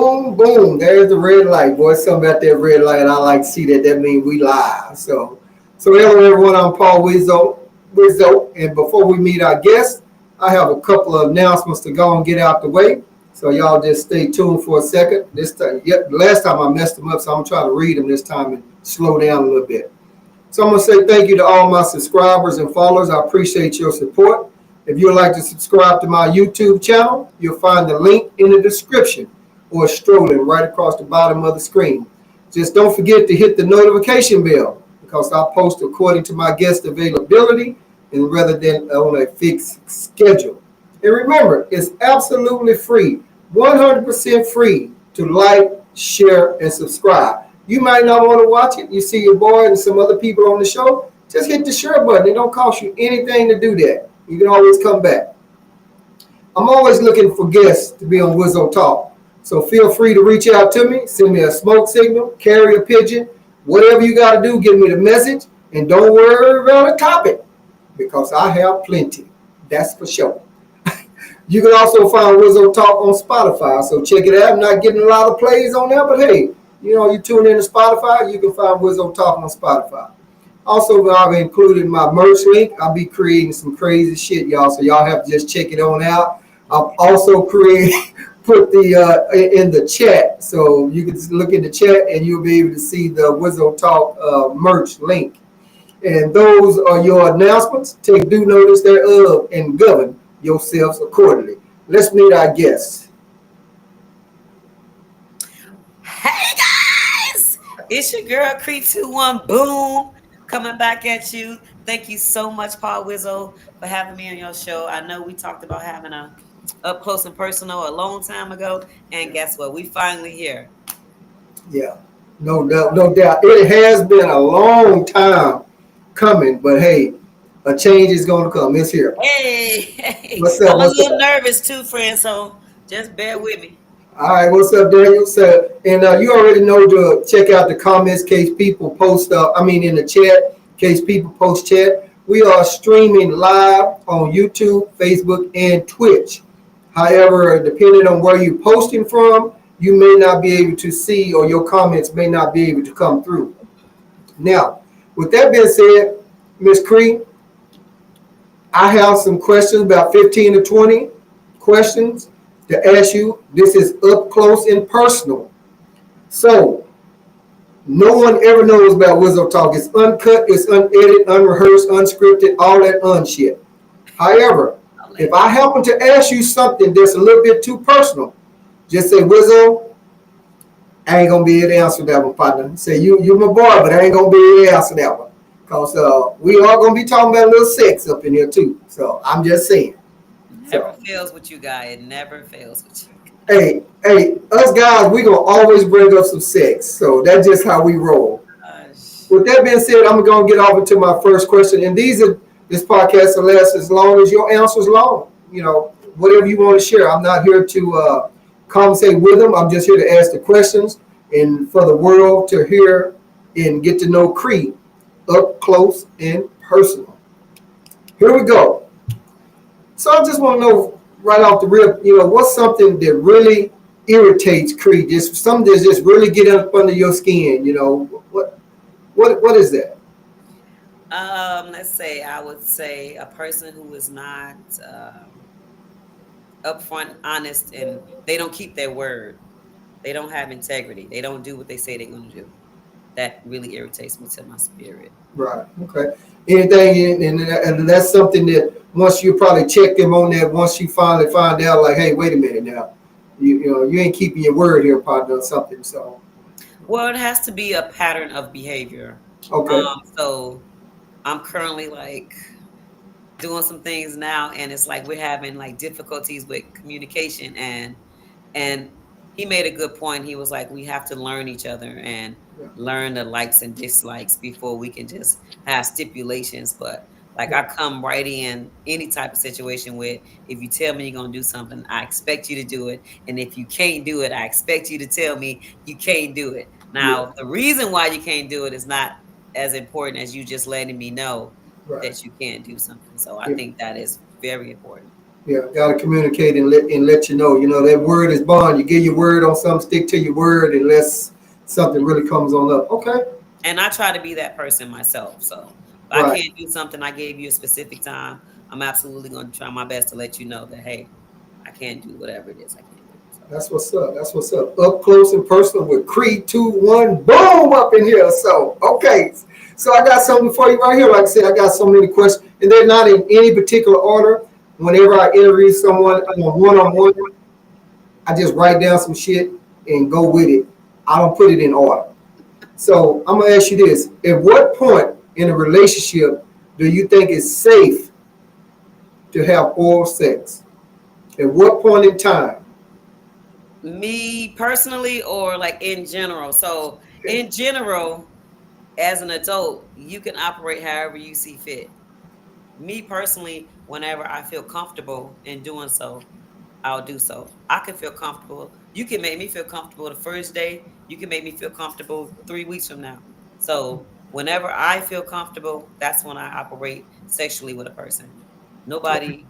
boom, boom. There's the red light, boy. Something about that red light. I like to see that. That means we live. So hello everyone. I'm Paul Wizzo. And before we meet our guests, I have a couple of announcements to go and get out the way. So y'all just stay tuned for a second. This time, last time I messed them up, so I'm trying to read them this time and slow down a little bit. So I'm going to say thank you to all my subscribers and followers. I appreciate your support. If you would like to subscribe to my YouTube channel, you'll find the link in the description or strolling right across the bottom of the screen. Just don't forget to hit the notification bell because I post according to my guest availability and rather than on a fixed schedule. And remember, it's absolutely free, 100% free to like, share, and subscribe. You might not want to watch it. You see your boy and some other people on the show. Just hit the share button. It don't cost you anything to do that. You can always come back. I'm always looking for guests to be on Wizzo Talk. So feel free to reach out to me. Send me a smoke signal, carry a pigeon, whatever you got to do, give me the message. And don't worry about the topic because I have plenty. That's for sure. You can also find Wizzo Talk on Spotify. So check it out. I'm not getting a lot of plays on there, but hey, you tune in to Spotify, you can find Wizzo Talk on Spotify. Also, I've included my merch link. I'll be creating some crazy shit, y'all. So y'all have to just check it on out. I've also put the in the chat. So you can just look in the chat and you'll be able to see the Wizzo Talk merch link. And those are your announcements. Take due notice thereof and govern yourselves accordingly. Let's meet our guests. Hey guys, it's your girl Kree 21 Boom coming back at you. Thank you so much, Paul Wizzo, for having me on your show. I know we talked about having a up close and personal a long time ago, and guess what? We finally here. Yeah, no doubt, no doubt. It has been a long time coming, but hey, a change is going to come. It's here. Hey, What's up? I'm a What's little up? nervous too, friend. So just bear with me. All right, what's up, Daniel? So, and you already know to check out the comments, case people post. In the chat, case people post chat. We are streaming live on YouTube, Facebook, and Twitch. However, depending on where you're posting from, you may not be able to see, or your comments may not be able to come through. Now, with that being said, Miss Kree, I have some questions, about 15 to 20 questions to ask you. This is up close and personal. So, no one ever knows about Wizzo Talk. It's uncut, it's unedited, unrehearsed, unscripted, all that unshit. However, if I happen to ask you something that's a little bit too personal, just say, Wizzo, I ain't going to be able to answer that one, partner. Say, you my boy, but I ain't going to be able to answer that one. Because we are going to be talking about a little sex up in here, too. So, I'm just saying. Never fails with you, guy. It never fails with you. Hey, us guys, we gonna always bring up some sex. So that's just how we roll. Gosh. With that being said, I'm gonna get off into my first question. And this podcast will last as long as your answer's long. Whatever you want to share. I'm not here to conversate with them. I'm just here to ask the questions and for the world to hear and get to know Kree up close and personal. Here we go. So I just want to know right off the rip, what's something that really irritates Kree? Just something that's just really get up under your skin. What is that? Let's say I would say a person who is not upfront, honest, and they don't keep their word. They don't have integrity. They don't do what they say they're going to do. That really irritates me to my spirit. Right. Okay. Anything, and that's something that once you probably check them on that, once you finally find out, like, hey, wait a minute now, you ain't keeping your word here, partner, or something. So. Well, it has to be a pattern of behavior. Okay. So I'm currently doing some things now, and it's like we're having difficulties with communication, and he made a good point. He was like, we have to learn each other and learn the likes and dislikes before we can just have stipulations. But I come right in any type of situation with, if you tell me you're going to do something, I expect you to do it. And if you can't do it, I expect you to tell me you can't do it. Now, the reason why you can't do it is not as important as you just letting me know that you can't do something. So I think that is very important. Yeah, gotta communicate and let you know. You know that word is bond. You give your word on something, stick to your word unless something really comes on up. Okay, And I try to be that person myself. So if I right. can't do something, I gave you a specific time. I'm absolutely going to try my best to let you know that, hey, I can't do whatever it is I can't do. So That's what's up. That's what's up. Up close and personal with Kree 2-1. Boom up in here. So okay. So I got something for you right here. Like I said, I got so many questions, and they're not in any particular order. Whenever I interview someone one on one, I just write down some shit and go with it. I don't put it in order. So I'm gonna ask you this: at what point in a relationship do you think it's safe to have oral sex? At what point in time? me personally, or like in general. So in general, as an adult, you can operate however you see fit. Me personally, whenever I feel comfortable in doing so, I'll do so. I can feel comfortable. You can make me feel comfortable the first day. You can make me feel comfortable 3 weeks from now. So whenever I feel comfortable, that's when I operate sexually with a person. Nobody,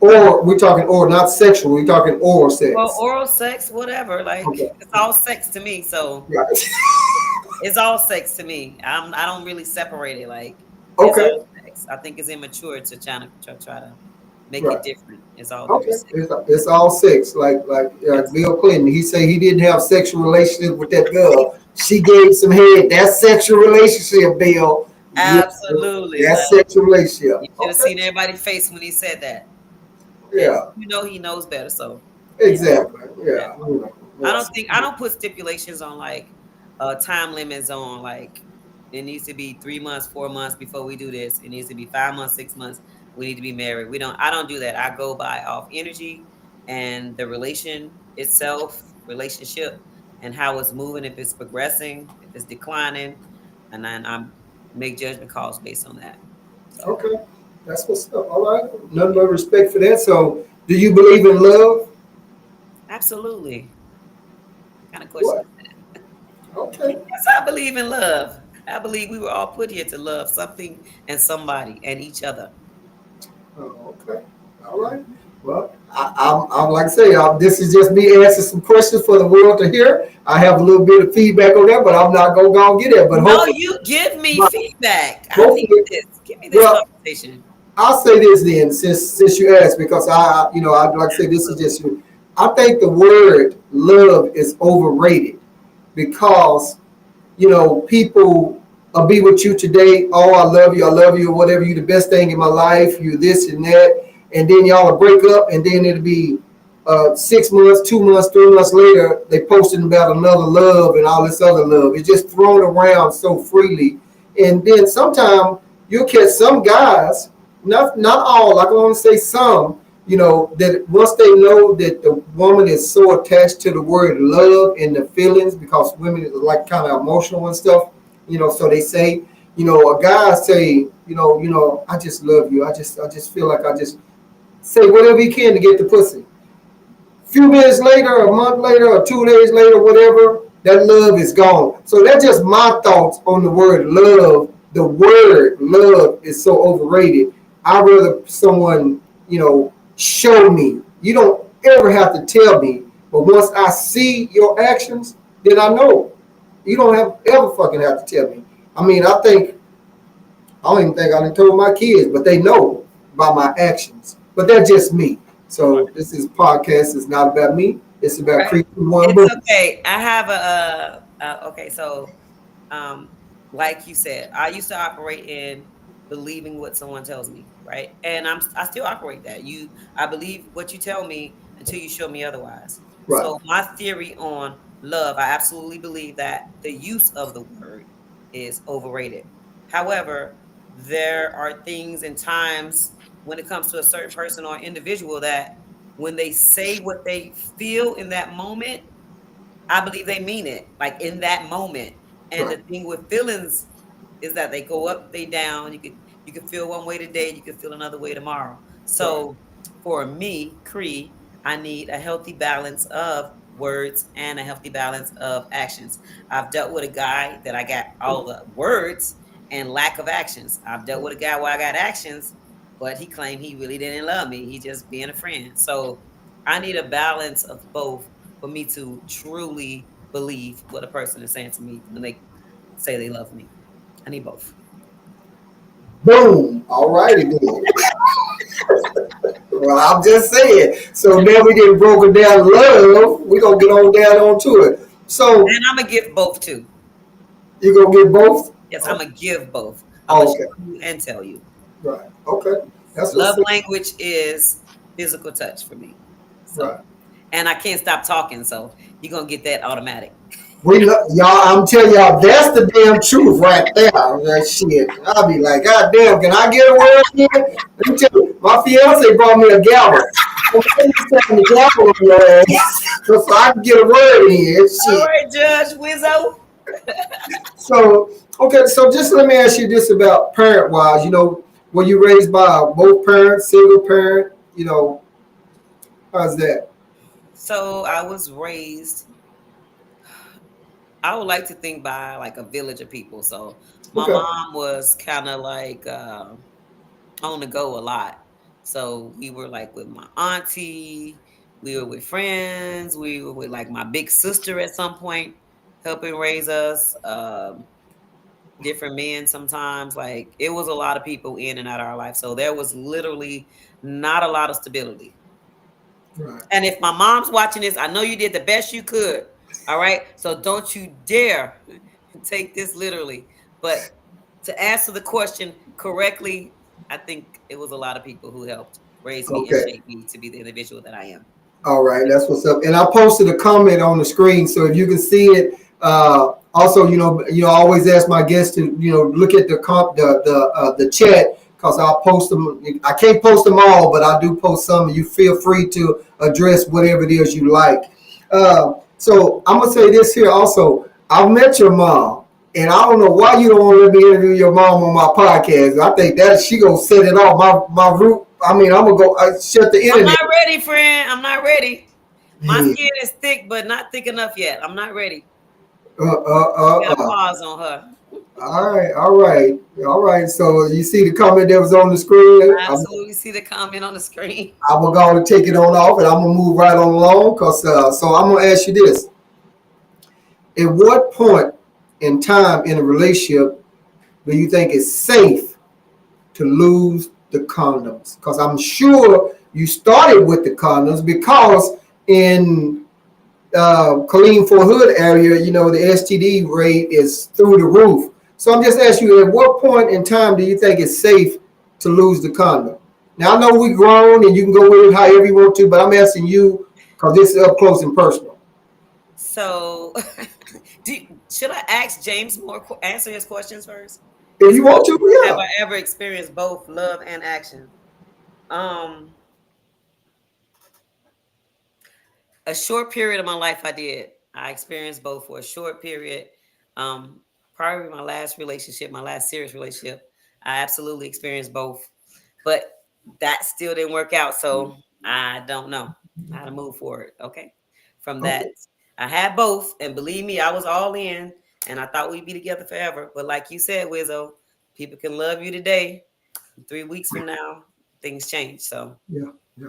Or we're talking oral, not sexual. We're talking oral well, sex. oral sex, whatever. Like Okay. it's all sex to me. So Right. it's all sex to me. I don't really separate it. Like it's Okay. all sex. I think it's immature to try to make it Right. different. It's all very Okay. sex. It's all sex. Like Absolutely. Bill Clinton. He said he didn't have sexual relationship with that girl. She gave some head. That's sexual relationship, Bill. Yeah. Absolutely. That's Like sexual relationship. you should have Okay. seen everybody's face when he said that. And Yeah. you know he knows better. So yeah. Exactly. Yeah. Yeah. Yes. I don't put stipulations on like time limits on like it needs to be 3 months, 4 months before we do this. It needs to be 5 months, 6 months. We need to be married. I don't do that. I go by off energy and the relationship and how it's moving, if it's progressing, if it's declining, and then I make judgment calls based on that. So Okay. That's what's up. All right. None but respect for that. So, do you believe in love? absolutely. What kind of question What? is that? Okay. Yes, I believe in love. I believe we were all put here to love something and somebody and each other. Oh, okay. All right. Well, I'm like I say, this is just me answering some questions for the world to hear. I have a little bit of feedback on that, but I'm not gonna go and get it. But No, you give me my- feedback. I need hopefully, this. Give me this well, conversation. I'll say this then, since you asked, because I like I say, this is Absolutely. just you. I think the word love is overrated because people will be with you today. Oh, I love you, or whatever. You the best thing in my life. You this and that, and then y'all will break up, and then it'll be 6 months, 2 months, 3 months later, they posting about another love and all this other love. It's just thrown around so freely, and then sometimes you'll catch some guys, not all. I can only say some. That once they know that the woman is so attached to the word love and the feelings, because women are like kind of emotional and stuff. So they say, a guy say, I just love you. I just feel like I just say whatever he can to get the pussy. Few minutes later, a month later, or 2 days later, whatever, that love is gone. So that's just my thoughts on the word love. The word love is so overrated. I'd rather someone, show me. You don't ever have to tell me, but once I see your actions, then I know. You don't have ever fucking have to tell me. I mean, I don't even think I done told my kids, but they know by my actions. But that's just me. Right. So this is podcast is not about me. It's about Right. creating one It's book. okay. I have okay, so um like you said, I used to operate in believing what someone tells me, right? And I still operate that. I believe what you tell me until you show me otherwise. Right. So my theory on love, I absolutely believe that the use of the word is overrated. However, there are things and times when it comes to a certain person or individual that when they say what they feel in that moment, I believe they mean it, like in that moment. And Right. the thing with feelings is that they go up, they down. You can feel one way today, you can feel another way tomorrow. Right. So for me, Cree, I need a healthy balance of words and a healthy balance of actions. I've dealt with a guy that I got all the words and lack of actions. I've dealt with a guy where I got actions, but he claimed he really didn't love me. He just being a friend. So I need a balance of both for me to truly believe what a person is saying to me when they say they love me. I need both. Boom. All righty then. Well, I'm just saying. So now we get broken down love. We're gonna get on down onto it. So And I'm gonna give both too. you're gonna get both? Yes, I'm gonna give both. I'm gonna Okay. show you and tell you. Right. Okay. That's what's Love up. language is physical touch for me. So, Right. and I can't stop talking, so you're gonna get that automatic. We know, y'all. I'm telling y'all, that's the damn truth right there. That shit. I'll be like, God damn, can I get a word in? Let me tell you, my fiance brought me a gavel. Okay, you taking the gavel on your ass, so I can get a word in. All Shit. right, Judge Wizzo. So, okay, so just let me ask you this about parent wise. Were you raised by both parents, single parent? How's that? So I was raised, I would like to think by like a village of people. So my Okay, mom was kind of like on the go a lot. So we were like with my auntie, we were with friends, we were with like my big sister at some point, helping raise us. Different men sometimes. Like it was a lot of people in and out of our life. So there was literally not a lot of stability. right. And if my mom's watching this, I know you did the best you could. All right. So don't you dare take this literally. But to answer the question correctly, I think it was a lot of people who helped raise me and Okay. shape me to be the individual that I am. All right, that's what's up. And I posted a comment on the screen, so if you can see it. Also, I always ask my guests to, look at the chat because I'll post them. I can't post them all, but I do post some. You feel free to address whatever it is you like. So I'm gonna say this here also. I've met your mom, and I don't know why you don't want to let me interview your mom on my podcast. I think that she gonna set it off. My root. I mean, I'm gonna go shut the I'm internet. not ready, friend. I'm not ready. My Hey, skin is thick, but not thick enough yet. I'm not ready. uh, uh, uh, Got a uh. pause on her. All right, all right, all right. So you see the comment that was on the screen. I I'm, absolutely see the comment on the screen. I'm gonna take it on off, and I'm gonna move right on along. So I'm gonna ask you this: at what point in time in a relationship do you think it's safe to lose the condoms? Because I'm sure you started with the condoms because in Colleen Fort Hood area, the STD rate is through the roof. So I'm just asking you, at what point in time do you think it's safe to lose the condom? Now I know we grown and you can go with it however you want to, but I'm asking you because this is up close and personal. So, should I ask James more, answer his questions first? If His you want question, to, have yeah. I ever experienced both love and action? Um, a short period of my life, I did. I experienced both for a short period. Um, Probably my last relationship, my last serious relationship, I absolutely experienced both. But that still didn't work out. So I don't know how to move forward. Okay. From that, Okay. I had both. And believe me, I was all in and I thought we'd be together forever. But like you said, Wizzo, people can love you today. 3 weeks from now, things change. So Yeah. Yeah.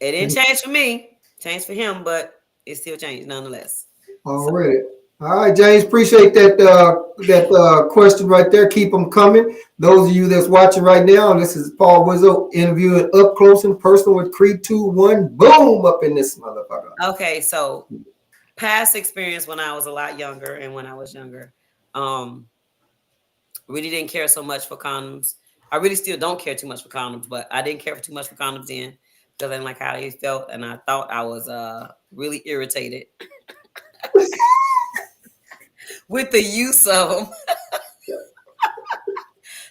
it didn't And change for me, changed for him, but it still changed nonetheless. So already. All right, James. Appreciate that question right there. Keep them coming. Those of you that's watching right now, this is Paul Wizzo interviewing up close and personal with Kree 2-1. Boom up in this motherfucker. okay, so past experience when I was a lot younger and when I was younger. Um, really didn't care so much for condoms. I really still don't care too much for condoms, but I didn't care for too much for condoms then because I didn't like how they felt, and I thought I was really irritated with the use of them.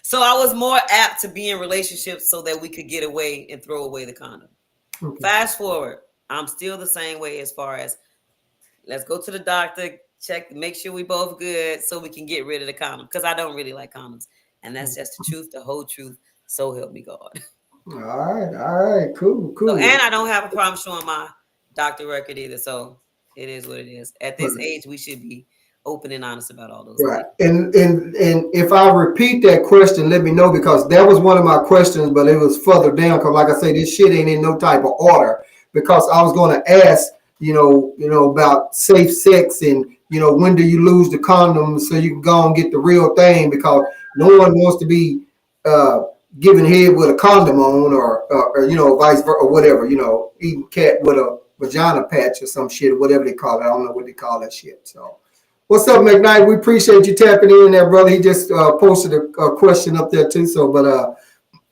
So I was more apt to be in relationships so that we could get away and throw away the condom. Okay. Fast forward, I'm still the same way as far as let's go to the doctor, check, make sure we both good so we can get rid of the condom because I don't really like condoms. And that's just the truth, the whole truth. So help me God. All right. All right. Cool. So, Cool. and I don't have a problem showing my doctor record either. So it is what it is. At this age, we should be open and honest about all those Right. things. And if I repeat that question, let me know because that was one of my questions, but it was further down because like I say, this shit ain't in no type of order. Because I was gonna ask, about safe sex and when do you lose the condom so you can go and get the real thing because no one wants to be uh giving head with a condom on or vice versa or whatever, eating cat with a vagina patch or some shit or whatever they call it. I don't know what they call that shit. So what's up, McKnight? We appreciate you tapping in there, brother. He just posted a question up there too. So, but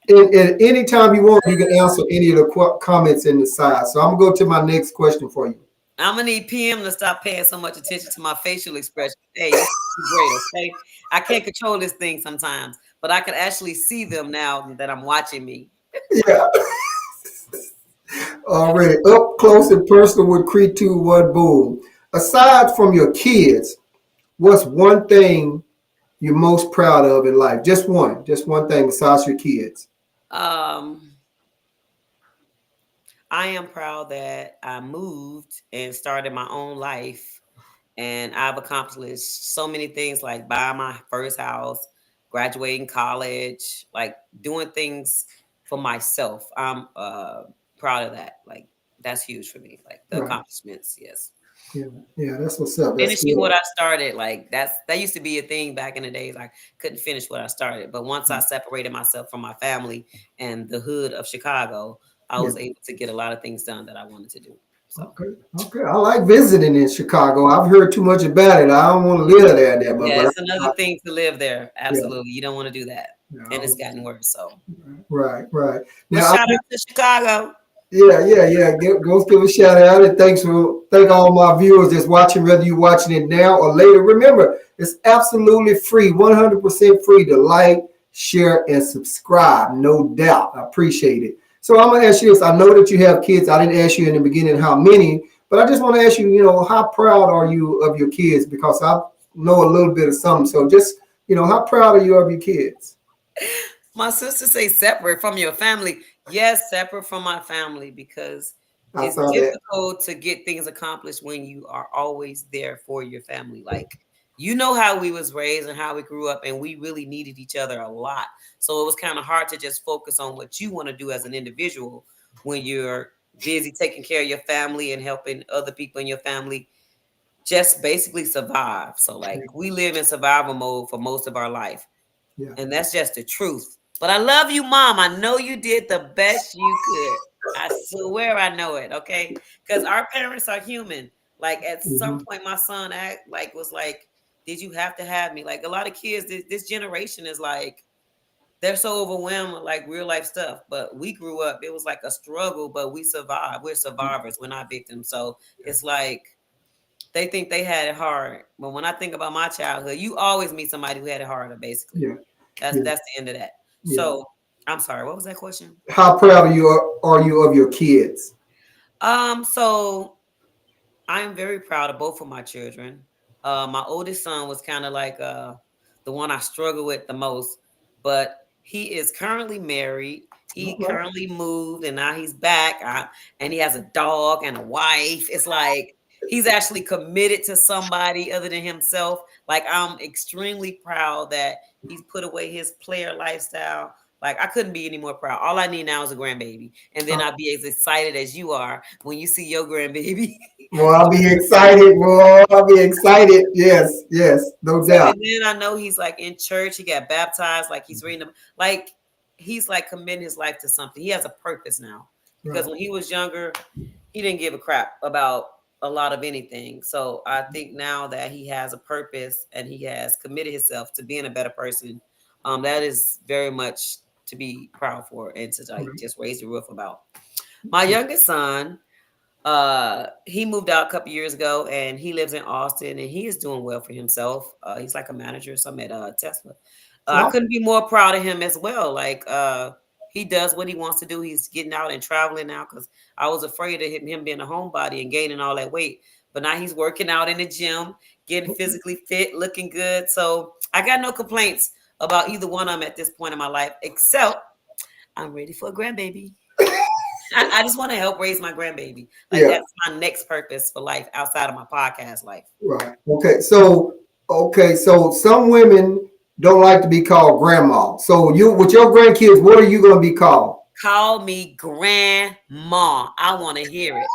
any time you want, you can answer any of the comments in the side. So I'm gonna go to my next question for you. I'm gonna need PM to stop paying so much attention to my facial expression. Hey, it's great, okay? I can't control this thing sometimes, but I can actually see them now that I'm watching me. Yeah, already up close and personal with Kree 2-1 boom. Aside from your kids, what's one thing you're most proud of in life? Just one thing besides your kids. Um, I am proud that I moved and started my own life, and I've accomplished so many things like buying my first house, graduating college, like doing things for myself. I'm proud of that. Like that's huge for me. Like the Right. accomplishments, yes. Yeah. Yeah. That's what's up. That's Finishing what good. I started, like that used to be a thing back in the days. I couldn't finish what I started, but once I separated myself from my family and the hood of Chicago, I Yeah. was able to get a lot of things done that I wanted to do. So Okay. Okay. I like visiting in Chicago. I've heard too much about it. I don't want to live there that much, yeah, but it's another thing to live there. yeah. Absolutely, you don't want to do that, and No. it's gotten worse. So, Right. Right. but Now, shout out to Chicago. yeah. Go give a shout out and thank all my viewers that's watching, whether you're watching it now or later. Remember, it's absolutely free, 100% free to like, share, and subscribe. No doubt. I appreciate it. So I'm gonna ask you this. I know that you have kids. I didn't ask you in the beginning how many, but I just want to ask you, how proud are you of your kids? Because I know a little bit of something. So just, how proud are you of your kids? My sister say separate from your family. Yes, separate from my family because I it's saw that. difficult to get things accomplished when you are always there for your family. Like you know how we was raised and how we grew up and we really needed each other a lot. So it was kind of hard to just focus on what you want to do as an individual when you're busy taking care of your family and helping other people in your family just basically survive. So like we live in survival mode for most of our life. Yeah. And that's just the truth. But I love you, Mom. I know you did the best you could. I swear I know it, okay? Because our parents are human. Like at some Hmm. point, my son was like, "Did you have to have me?" Like a lot of kids, this generation is like they're so overwhelmed with like real life stuff. But we grew up; it was like a struggle, but we survived. We're survivors. We're not victims. So it's like they think they had it hard. But when I think about my childhood, you always meet somebody who had it harder, basically. Yeah. That's Yeah. that's the end of that. Yeah. So I'm sorry, what was that question? How proud are you of your kids? So I am very proud of both of my children. My oldest son was kind of like the one I struggle with the most, but he is currently married. All He right. currently moved and now he's back and he has a dog and a wife. It's like he's actually committed to somebody other than himself. Like I'm extremely proud that he's put away his player lifestyle. Like I couldn't be any more proud. All I need now is a grandbaby, and then I'll be as excited as you are when you see your grandbaby. Well, I'll be excited. Well, I'll be excited. Yes, yes, no So doubt. and then I know he's like in church. He got baptized. Like he's reading them. Like he's like committing his life to something. He has a purpose now. Because Right. when he was younger, he didn't give a crap about a lot of anything. So I think now that he has a purpose and he has committed himself to being a better person, that is very much to be proud for and to like Right. just raise the roof about. My youngest son, he moved out a couple years ago and he lives in Austin and he is doing well for himself. He's like a manager or something at Tesla. I Oh, couldn't be more proud of him as well. Like he does what he wants to do. He's getting out and traveling now because I was afraid of him being a homebody and gaining all that weight. But now he's working out in the gym, getting physically fit, looking good. So I got no complaints about either one of them at this point in my life, except I'm ready for a grandbaby. I just want to help raise my grandbaby. Like yeah. that's my next purpose for life outside of my podcast life. Right. Okay. So Okay, so some women don't like to be called grandma. So you, with your grandkids, what are you going to be called? Call me grandma. I want to hear it.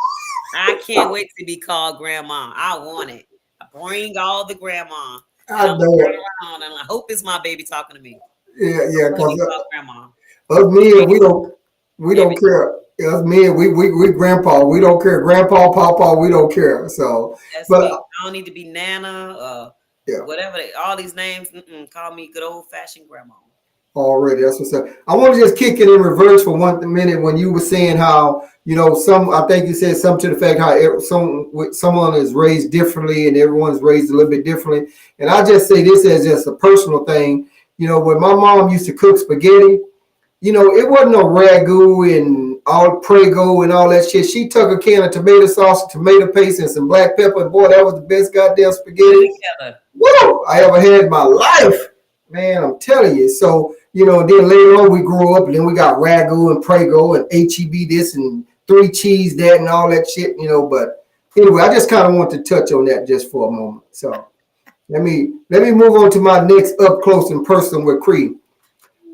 I can't wait to be called grandma. I want it. Bring all the grandma. And I I'm gonna know turn it. around and I hope it's my baby talking to me. Yeah, I yeah, want to because be called grandma. us men, Every, we every don't care. Us men, we grandpa, we don't care. Grandpa, papa, we don't care. So, That's but me. I don't need to be Nana, yeah. whatever all these names. Call me good old fashioned grandma. Already. That's what's up. I want to just kick it in reverse for 1 minute when you were saying how, some, I think you said something to the fact how someone is raised differently and everyone's raised a little bit differently. And I just say this as just a personal thing. When my mom used to cook spaghetti, it wasn't no ragu and all prego and all that shit. She took a can of tomato sauce, tomato paste, and some black pepper. And boy, that was the best goddamn Put it spaghetti together. woo, I ever had in my life. Man, I'm telling you. So, then later on we grew up and then we got ragu and prego and HEB this and three cheese that and all that shit, but anyway, I just kind of want to touch on that just for a moment. So let me move on to my next up close and personal with Kree.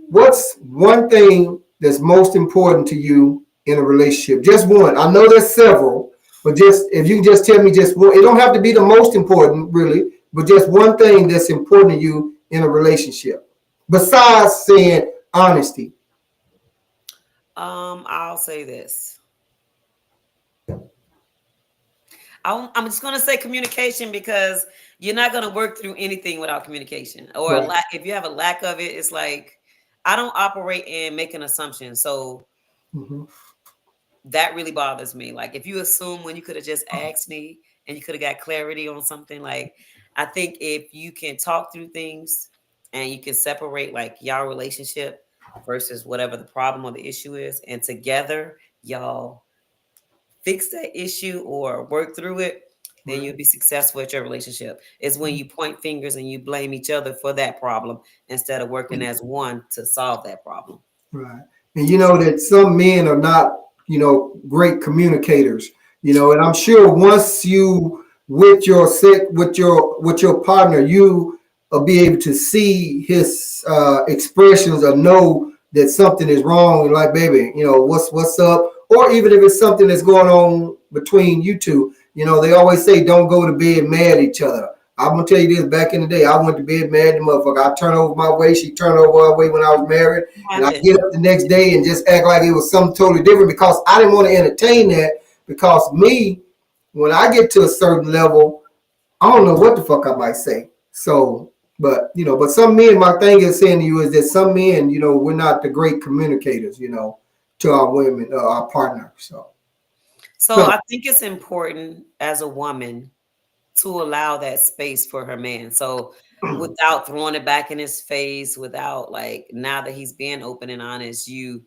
What's one thing that's most important to you in a relationship? Just one. I know there's several, but just if you can just tell me just one. It don't have to be the most important, really, but just one thing that's important to you in a relationship. Besides saying honesty. I'll say this. I'm just gonna say communication because you're not gonna work through anything without communication or a Right. lack. If you have a lack of it, it's like I don't operate in making assumptions. So Mm-hmm. that really bothers me. Like if you assume when you could have just asked me and you could have got clarity on something, like I think if you can talk through things and you can separate like y'all relationship versus whatever the problem or the issue is, and together y'all fix that issue or work through it, then Right. you'll be successful at your relationship. It's when you point fingers and you blame each other for that problem instead of working as one to solve that problem. Right. And you know that some men are not, great communicators, and I'm sure once you with your partner, you will be able to see his expressions or know that something is wrong. Like, baby, what's up? Or even if it's something that's going on between you two, they always say don't go to bed mad at each other. I'm gonna tell you this. Back in the day, I went to bed mad at the motherfucker. I turned over my way. She turned over her way when I was married, and I Happen. get up the next day and just act like it was something totally different because I didn't want to entertain that. Because me, when I get to a certain level, I don't know what the fuck I might say. So, but some men, my thing is saying to you is that some men, we're not the great communicators, to our women, our partner. So So I think it's important as a woman to allow that space for her man. So without throwing it back in his face, without like now that he's being open and honest, you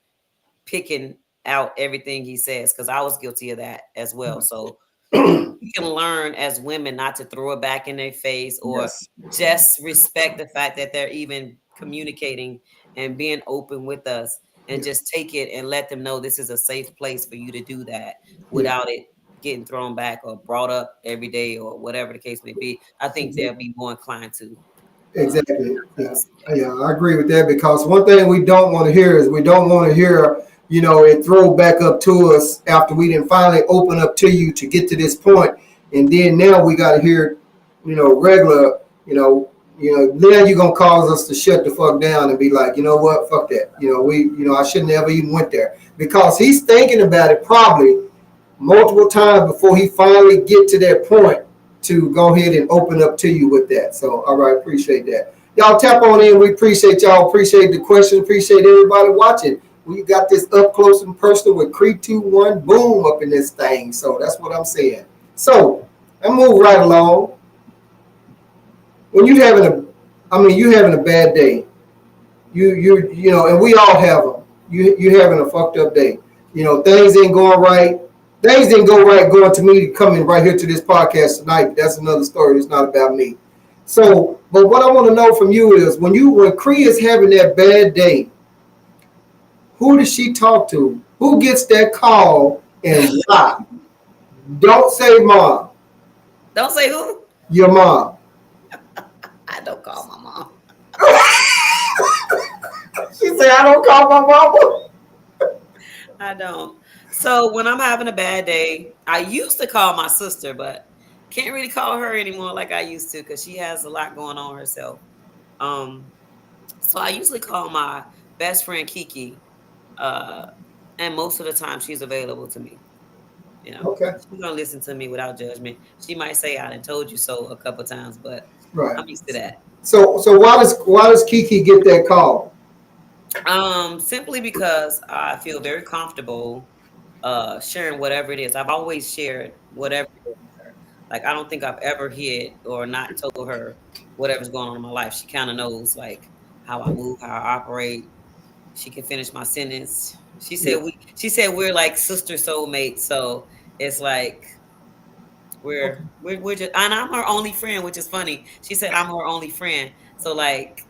picking out everything he says. Cause I was guilty of that as well. So we can learn as women not to throw it back in their face or yes, just respect the fact that they're even communicating and being open with us and yeah, just take it and let them know this is a safe place for you to do that yeah, without it getting thrown back or brought up every day or whatever the case may be. I think they'll be more inclined to exactly. Yeah, us. yeah, I agree with that because one thing we don't want to hear is we don't want to hear, it throw back up to us after we didn't finally open up to you to get to this point, and then now we got to hear, regular, now you're gonna cause us to shut the fuck down and be like, you know what, fuck that, I shouldn't have even went there because he's thinking about it probably multiple times before he finally get to that point to go ahead and open up to you with that. So, all right, appreciate that. Y'all tap on in. We appreciate y'all. Appreciate the question. Appreciate everybody watching. We got this up close and personal with Kree 2-1 boom up in this thing. So that's what I'm saying. So I move right along. When you having a bad day. And we all have them. You having a fucked up day. Things ain't going right. Things didn't go right going to me coming right here to this podcast tonight. But that's another story. It's not about me. So, but what I want to know from you is when Kree is having that bad day, who does she talk to? Who gets that call and why? Don't say mom. Don't say who. Your mom. She said, I don't call my mama. I don't. So when I'm having a bad day, I used to call my sister, but can't really call her anymore like I used to because she has a lot going on herself. Um, so I usually call my best friend Kiki, uh, and most of the time she's available to me. You know, Okay, she's gonna listen to me without judgment. She might say I done told you so a couple times, but right. I'm used to that. So why does Kiki get that call? Simply because I feel very comfortable sharing whatever it is. I've always shared whatever it is with her. Like I don't think I've ever hid or not told her whatever's going on in my life. She kind of knows like how I move, how I operate. She can finish my sentence. Yeah. She said we're like sister soulmates. So it's like we're just, and I'm her only friend, which is funny. She said I'm her only friend. So like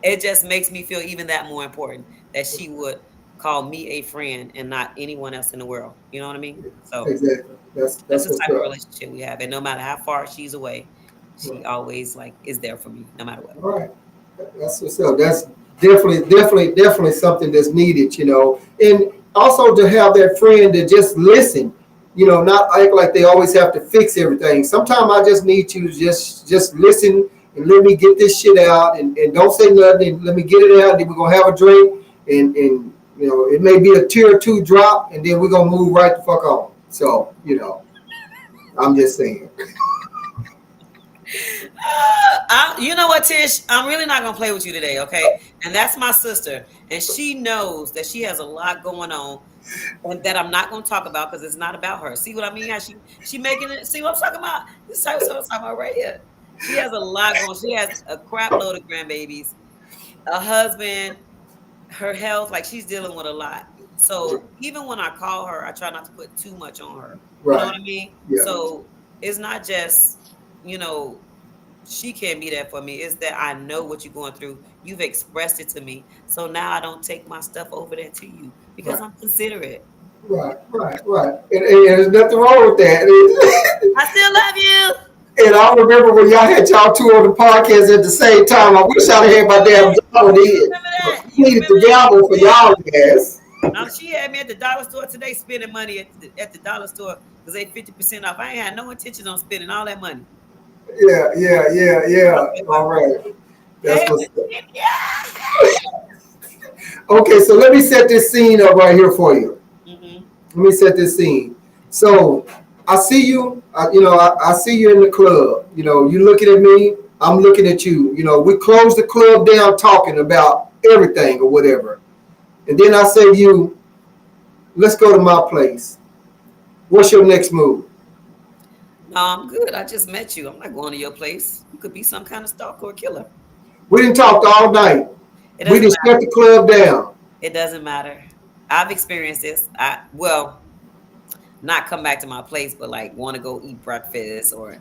it just makes me feel even that more important that she would call me a friend and not anyone else in the world. You know what I mean? So Exactly. that's That's the what's type of up. relationship we have. And no matter how far she's away, she Right. always like is there for me, no matter what. All right. That's what's up. That's definitely something that's needed, And also to have that friend to just listen, not act like they always have to fix everything. Sometimes I just need you to just listen and let me get this shit out and don't say nothing and let me get it out and then we're gonna have a drink and it may be a tear or two drop and then we're gonna move right the fuck on. So, I'm just saying. You know what, Tish? I'm really not gonna play with you today, okay? And that's my sister, and she knows that she has a lot going on, and that I'm not gonna talk about because it's not about her. See what I mean? How she making it? See what I'm talking about? This type of stuff I'm talking about right here. She has a lot going. She has a crap load of grandbabies, a husband, her health. Like she's dealing with a lot. So even when I call her, I try not to put too much on her. You know what Right. I mean? Yeah. So it's not just you know she can't be there for me. It's that I know what you're going through. You've expressed it to me. So now I don't take my stuff over there to you because Right. I'm considerate. Right. And there's nothing wrong with that. I still love you. And I remember when y'all had y'all two on the podcast at the same time. I wish I'd had my damn gavel You then. remember that? I You needed remember the that? gavel for y'all ass. She had me at the dollar store today spending money at the dollar store because they 50% off. I ain't had no intention on spending all that money. Yeah. Okay, All well, right. That's hey, what's up. yeah. Okay, so let me set this scene up right here for you. Hmm. Let me set this scene. So I see you. I see you in the club. You looking at me. I'm looking at you. We close the club down talking about everything or whatever. And then I say to you, let's go to my place. What's your next move? No, I'm good. I just met you. I'm not going to your place. You could be some kind of stalker or killer. We didn't talk all night. It We doesn't didn't shut matter. the club down. It doesn't matter. I've experienced this. Not come back to my place, but like want to go eat breakfast or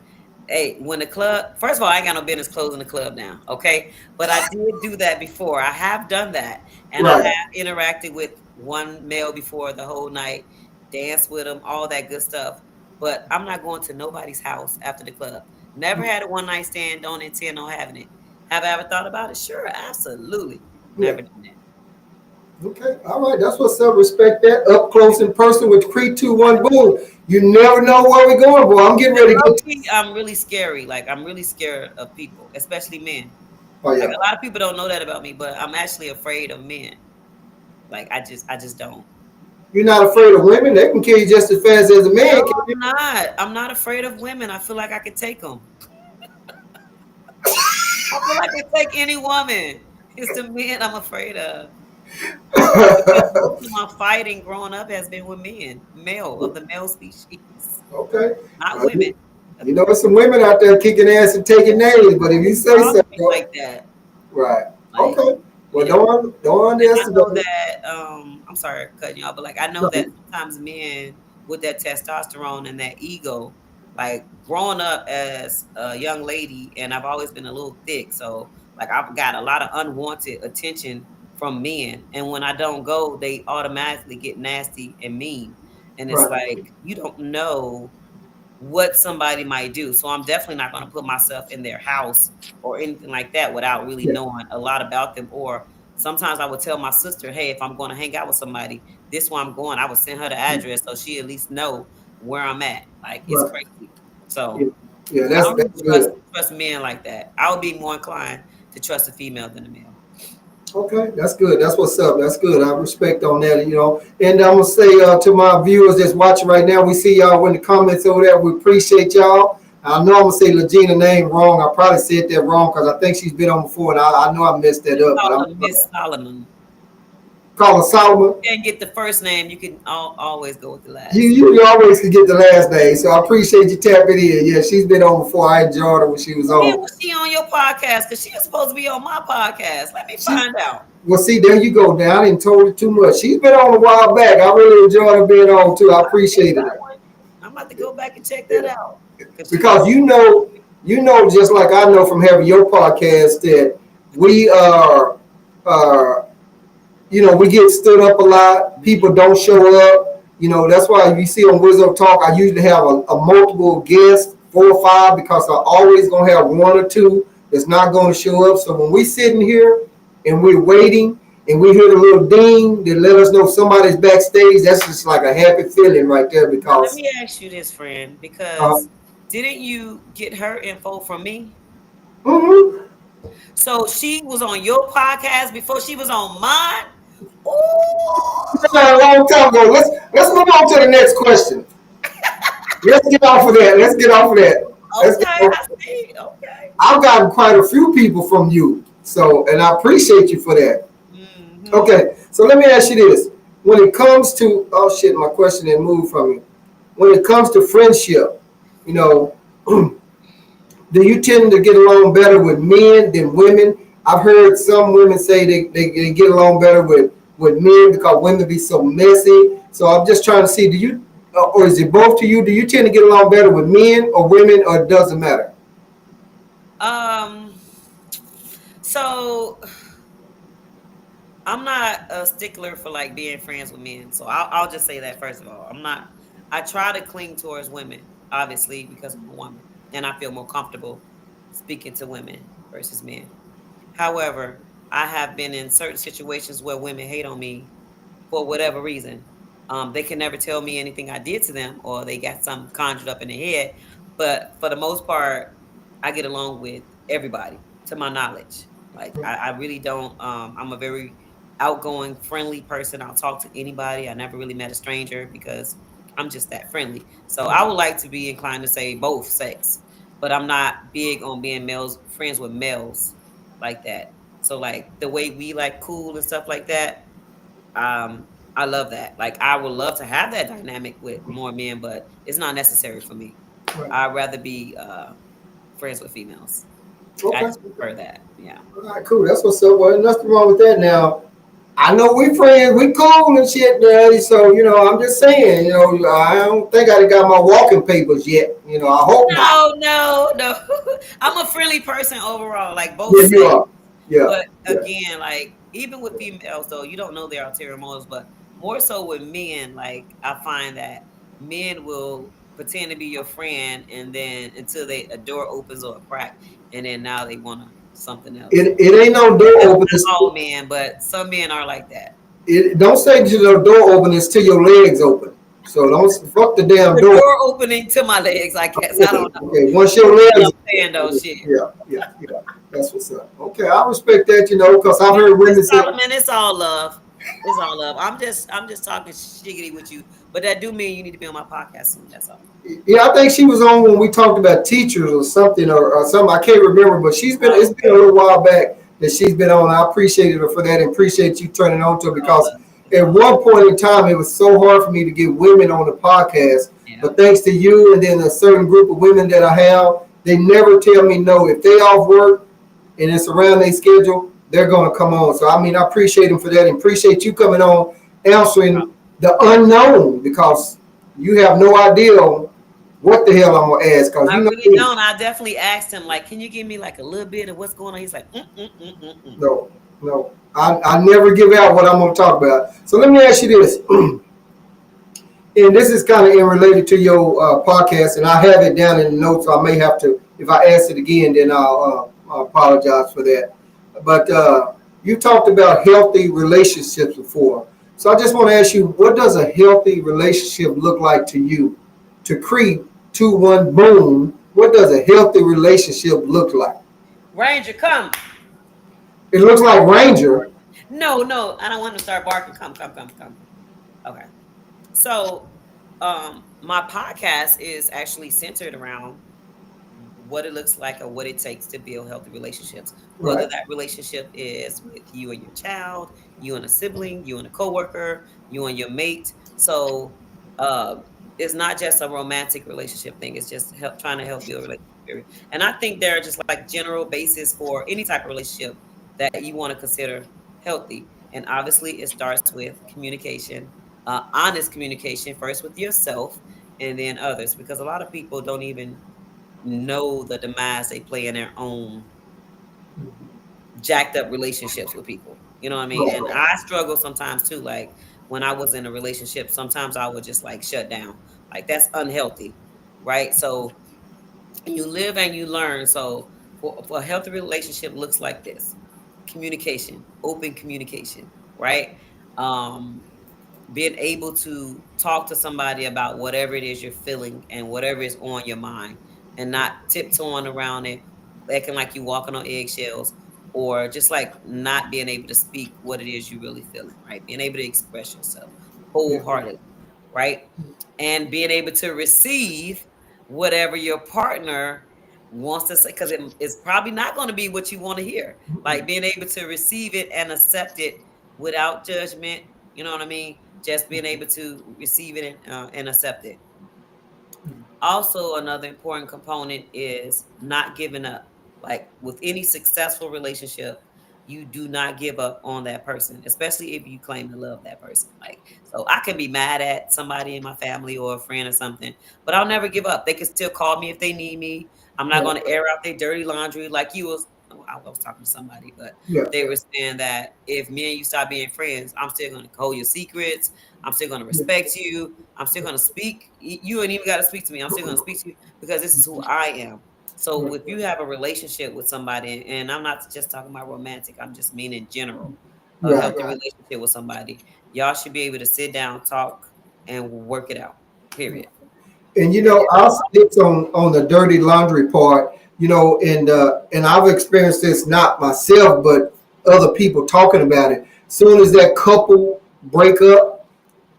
hey, when the club first of all, I ain't got no business closing the club down. Okay. But I did do that before. I have done that. And I Right. have interacted with one male before the whole night, danced with him, all that good stuff. But I'm not going to nobody's house after the club. Never had a one night stand, don't intend on having it. Have I ever thought about it? Sure, absolutely. Yeah. Never done that. Okay. All right. That's what's up. Respect that. Up close in person with Kree 2-1 boom. You never know where we're going, boy. I'm getting And ready to get. low-key, I'm really scary. Like I'm really scared of people, especially men. Oh Like yeah. a lot of people don't know that about me, but I'm actually afraid of men. Like I just don't. You're not afraid of women. They can kill you just as fast as a No, man can. I'm not. I'm not afraid of women. I feel like I could take them. I feel like I could take any woman. It's the men I'm afraid of because most of my fighting growing up has been with men, male of the male species, Okay. not Well, women. there's some women out there kicking ass and taking names, but if you say Talk so, to me like that. right. Like, Okay. Well, you know. don't And I know underestimate. that I'm sorry cutting y'all, but like I know No, that sometimes men with that testosterone and that ego, like growing up as a young lady, and I've always been a little thick, so like I've got a lot of unwanted attention from men, and when I don't go, they automatically get nasty and mean, and it's right. like you don't know what somebody might do. So I'm definitely not going to put myself in their house or anything like that without really Yeah. knowing a lot about them or sometimes I would tell my sister, hey, if I'm going to hang out with somebody, this where I'm going. I would send her the address so she at least know where I'm at. Like, it's Right. crazy. So Yeah, yeah, I don't really that's good. trust men like that. I would be more inclined to trust a female than a male. Okay, that's good. That's what's up. That's good. I respect on that, you know. And I'm gonna say to my viewers that's watching right now, we see y'all in the comments over there. We appreciate y'all. I know I'm gonna say Legina name wrong. I probably said that wrong because I think she's been on before, and I know I messed that You up. But call I'm her Miss Solomon. calling Solomon. You can't get the first name. You can always go with the You, last. you you always can get the last name, so I appreciate you tapping in. Yeah, she's been on before. I enjoyed her when she was When on. was she on your podcast? Because she was supposed to be on my podcast. Let me She, find out. well, see, there you go. Now I didn't told her too much. She's been on a while back. I really enjoyed her being on too. I I missed appreciated that her. one. I'm about to go back and check that Yeah. out. Because she was. Because you know, just like I know from having your podcast that we are, uh, you know, we get stood up a lot. People don't show up. You know, that's why you see on Wisdom Talk, I usually have a multiple guests, 4 or 5, because I always gonna have one or two that's not gonna show up. So when we sitting here and we're waiting and we hear the little ding that let us know somebody's backstage, that's just like a happy feeling right there Now, let because me ask you this, friend, uh, because didn't you get her info from me? mhm. So she was on your podcast before she was on mine? Ooh. A long time ago. Let's move on to the next question. Let's get off of that. Let's get off of that. Let's get Okay, off. I see. Okay. I've gotten quite a few people from you, so and I appreciate you for that. Mm-hmm. Okay, so let me ask you this: when it comes to oh shit, my question didn't move from me. When it comes to friendship, you know, do you tend to get along better with men than women? I've heard some women say they get along better with men because women be so messy. So I'm just trying to see, do you, or is it both to you? Do you tend to get along better with men or women, or it doesn't matter? Um, so I'm not a stickler for like being friends with men. So I'll just say that first of all. I'm not, I try to cling towards women, obviously, because I'm a woman and I feel more comfortable speaking to women versus men. However, I have been in certain situations where women hate on me for whatever reason. They can never tell me anything I did to them or they got something conjured up in their head. But for the most part, I get along with everybody to my knowledge. Like I really don't I'm a very outgoing, friendly person. I'll talk to anybody. I never really met a stranger because I'm just that friendly. So I would like to be inclined to say both sex, but I'm not big on being males friends with males like that. So like the way we like cool and stuff like that, I love that. Like I would love to have that dynamic with more men, but it's not necessary for me. Right. I'd rather be friends with females. I Okay. just prefer that. Yeah. All right, cool. That's what's up. Well, nothing wrong with that. Now, I know we friends, we cool and shit, man. So you know, I'm just saying, you know, I don't think I got my walking papers yet. You know, I hope not. No, no, no. I'm a friendly person overall, like both Yeah, you sex. are. Yeah, But yeah. again, like even with females though, you don't know their ulterior motives, but more so with men, like I find that men will pretend to be your friend and then until a door opens or a crack and then now they wanna something else. It ain't no door That's openers. not all men, but some men are like that. It don't say to the door openers till your legs open. So don't fuck the damn The door. door opening to my legs, I guess. I don't know. Okay, once You your know what legs. I'm saying though, shit. Yeah, yeah, yeah. That's what's up. Okay, I respect that. You know, because I've heard Miss women say, Solomon, it's all love. It's all love. I'm just talking shiggity with you, but that do mean you need to be on my podcast soon. That's all. yeah, I think she was on when we talked about teachers or something or something. I can't remember, but it's Oh, been a okay. little while back that she's been on. I appreciated her for that and appreciate you turning on to her It's all because love. It's at all love. one point in time it was so hard for me to get women on the podcast. Yeah. But thanks to you and then a certain group of women that I have, they never tell me no. If they off work and it's around their schedule, they're gonna come on. So I mean I appreciate them for that and appreciate you coming on answering the unknown because you have no idea what the hell I'm gonna ask? Cause I you know really me. don't. I definitely asked him, like, can you give me like a little bit of what's going on? He's like, mm. No, no. I never give out what I'm gonna talk about. So let me ask you this, and this is kind of in related to your podcast, and I have it down in the notes. So I may have to, if I ask it again, then I'll apologize for that. But you talked about healthy relationships before. So I just want to ask you, what does a healthy relationship look like to you? To Kree, 2-1 boom. What does a healthy relationship look like? Ranger, come. It looks like Ranger. No, no, I don't want to start barking. Come, come, come, come. Okay. So, my podcast is actually centered around what it looks like or what it takes to build healthy relationships. Whether Right. that relationship is with you and your child, you and a sibling, you and a coworker, you and your mate. So, uh, it's not just a romantic relationship thing. It's just trying to help build a relationship. Period. And I think there are just like general basis for any type of relationship that you want to consider healthy. And obviously, it starts with communication, honest communication first with yourself and then others, because a lot of people don't even know the demise they play in their own jacked up relationships with people. You know what I mean? And Right. I struggle sometimes too. Like when I was in a relationship, sometimes I would just like shut down. Like that's unhealthy, right? So you live and you learn. So for a healthy relationship looks like this: communication, open communication, right? Um, being able to talk to somebody about whatever it is you're feeling and whatever is on your mind and not tiptoeing around it, acting like you walking on eggshells, or just like not being able to speak what it is you really feeling, right? Being able to express yourself Yeah. wholeheartedly, right? And being able to receive whatever your partner wants to say, because it's probably not going to be what you want to hear. Like being able to receive it and accept it without judgment, you know what I mean? Just being able to receive it and accept it. Also, another important component is not giving up. Like with any successful relationship, you do not give up on that person, especially if you claim to love that person. Like, so I can be mad at somebody in my family or a friend or something, but I'll never give up. They can still call me if they need me. I'm not Yeah. going to air out their dirty laundry like you was. Oh, I was talking to somebody, but Yeah. they were saying that if me and you start being friends, I'm still going to hold your secrets. I'm still going to Yeah. respect you. I'm still going to speak. You ain't even got to speak to me. I'm still going to speak to you because this is who I am. So Right. if you have a relationship with somebody, and I'm not just talking about romantic, I'm just meaning in general, a Right. healthy relationship with somebody, y'all should be able to sit down, talk, and work it out. Period. And And I'll say this on the dirty laundry part, and I've experienced this not myself, but other people talking about it. Soon as that couple break up,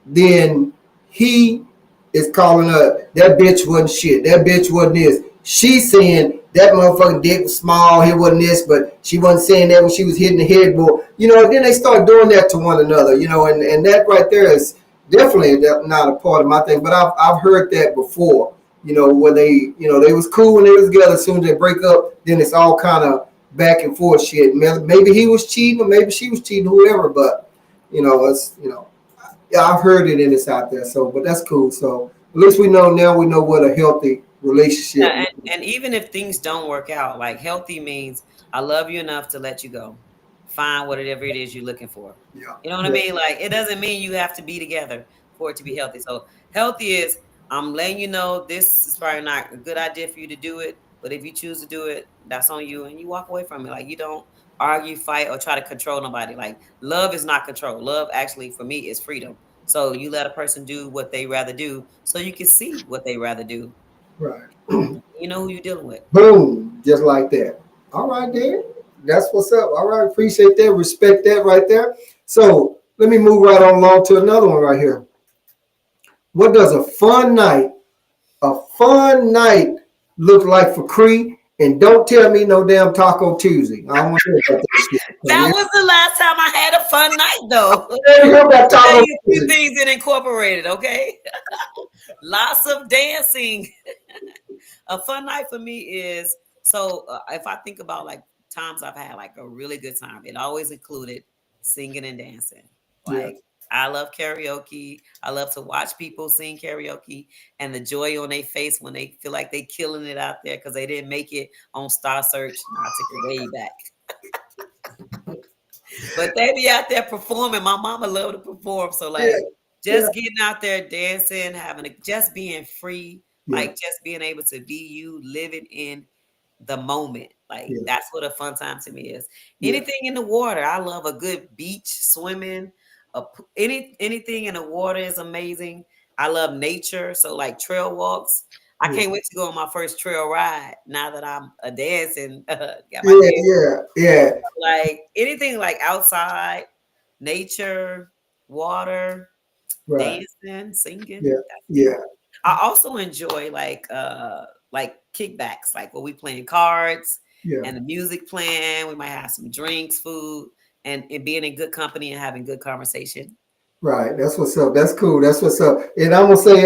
then he is calling her that bitch wasn't shit. That bitch wasn't this. She's saying that motherfucking dick was small. He wasn't this, but she wasn't saying that when she was hitting the headboard. Then they start doing that to one another. And that right there is definitely not a part of my thing. But I've heard that before. Where they was cool when they was together. As soon as they break up, then it's all kind of back and forth shit. Maybe he was cheating, or maybe she was cheating, whoever. But it's yeah, I've heard it and it's out there. So, but that's cool. So at least we know now. We know what a healthy relationship yeah, is. and even if things don't work out, like healthy means I love you enough to let you go. Find whatever it is you're looking for. Yeah, You know what I yeah, mean? Like it doesn't mean you have to be together for it to be healthy. So healthy is I'm letting you know this is probably not a good idea for you to do it, but if you choose to do it, that's on you and you walk away from it. Like you don't argue, fight, or try to control nobody. Like love is not control. Love actually for me is freedom. So you let a person do what they rather do so you can see what they rather do. right. You know who you're dealing with. Boom, just like that. All right, then. That's what's up. All right, appreciate that. Respect that right there. So let me move right on along to another one right here. What does a fun night look like for Cree? And don't tell me no damn Taco Tuesday. I don't want to hear about that shit. That was the last time I had a fun night, though. I hear about Tell Taco you a few Tuesday. things it incorporated, okay? Lots of dancing. A fun night for me is so if I think about like times I've had like a really good time, it always included singing and dancing. Yeah, Like I love karaoke. I love to watch people sing karaoke and the joy on their face when they feel like they killing it out there because they didn't make it on Star Search. No, I took it way back. But they be out there performing. My mama loved to perform. So yeah, like yeah, just getting out there dancing, just being free, yeah. like just being able to be you, living in the moment. Like Yeah. that's what a fun time to me is. Yeah. Anything in the water. I love a good beach, swimming. Anything in the water is amazing. I love nature. So like trail walks. I Yeah. can't wait to go on my first trail ride now that I'm a dancing, got my Yeah. dance. Yeah. Yeah. Like anything like outside, nature, water, Right. dancing, singing. Yeah. That's Yeah. it. I also enjoy like kickbacks, like where we playing cards Yeah. and the music playing. We might have some drinks, food, and being in good company and having good conversation. Right. That's what's up. That's cool. That's what's up. And I'm gonna say,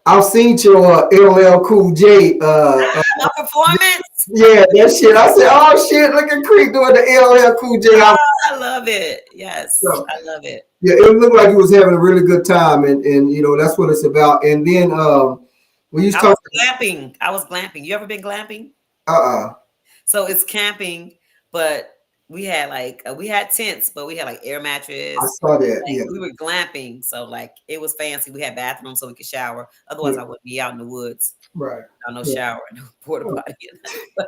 I've seen your LL Cool J. My performance. Yeah, that shit. I said, oh shit, look at Creek doing the LL Cool J. Oh, I love it. Yes, So, I love it. yeah, it looked like he was having a really good time, and that's what it's about. And then when you I was talk, glamping. I was glamping. You ever been glamping? uh, So it's camping, but we had tents, but we had like air I mattress. saw that. Like Yeah, we were glamping, so like it was fancy. We had bathrooms so we could shower. Otherwise, yeah, I wouldn't be out in the woods. right. No Yeah, shower, no porta potty. but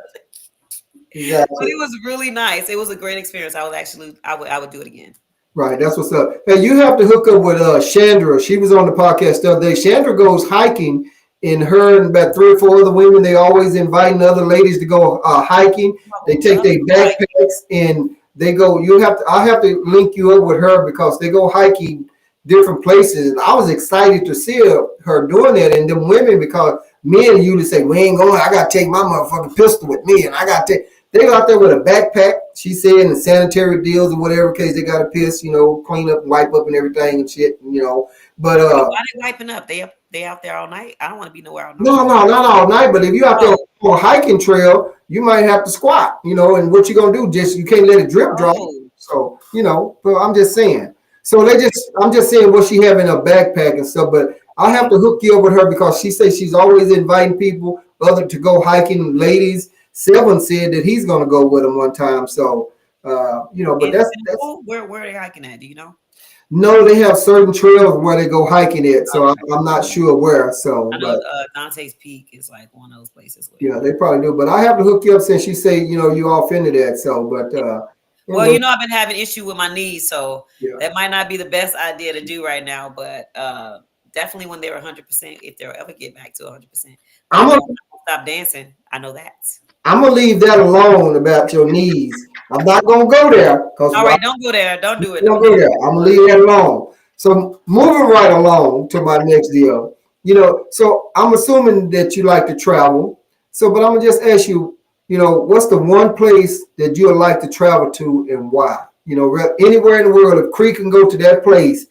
exactly. it was really nice. It was a great experience. I was actually I would do it again. Right, that's what's up. Hey, you have to hook up with Chandra. She was on the podcast the other day. Chandra goes hiking, and her and about 3 or 4 other women. They always inviting other ladies to go hiking. I They would take love their to like backpacks and they go. You have to. I have to link you up with her because they go hiking different places. And I was excited to see her doing that, and them women because men usually say we ain't going. I got to take my motherfucking pistol with me, and I got to take. They go out there with a backpack, she said, and sanitary deals or whatever case they got to piss, clean up and wipe up and everything and shit. But why they wiping up? They out there all night. I don't want to be nowhere out all no, night. no, not all night. But if you out there Oh, on a hiking trail, you might have to squat, and what you gonna do? Just you can't let it drip dry. oh, So, but I'm just saying. So I'm just saying what she have in her backpack and stuff. But I have to hook you up with her because she says she's always inviting people, other to go hiking. Ladies, Seven said that he's gonna go with them one time. So, but in that's Simple, where are they hiking at? Do you know? no, they have certain trails where they go hiking at. So Okay. I'm not sure where. So, I know but. Dante's Peak is like one of those places where. Yeah, they probably do. But I have to hook you up since you say, you off into that. So, but Well, anyway, I've been having issue with my knees, so yeah. that might not be the best idea to do right now. But definitely when they're 100%, if they'll ever get back to 100%. But I'm I gonna won't stop dancing. I know that. I'm gonna leave that alone about your knees. I'm not gonna go there because All right, don't go there. Don't do it. don't Don't go do there. it. I'm gonna leave that alone. So moving right along to my next deal. So I'm assuming that you like to travel. So, but I'm gonna just ask you, what's the one place that you would like to travel to and why? Anywhere in the world, if Cree can go to that place,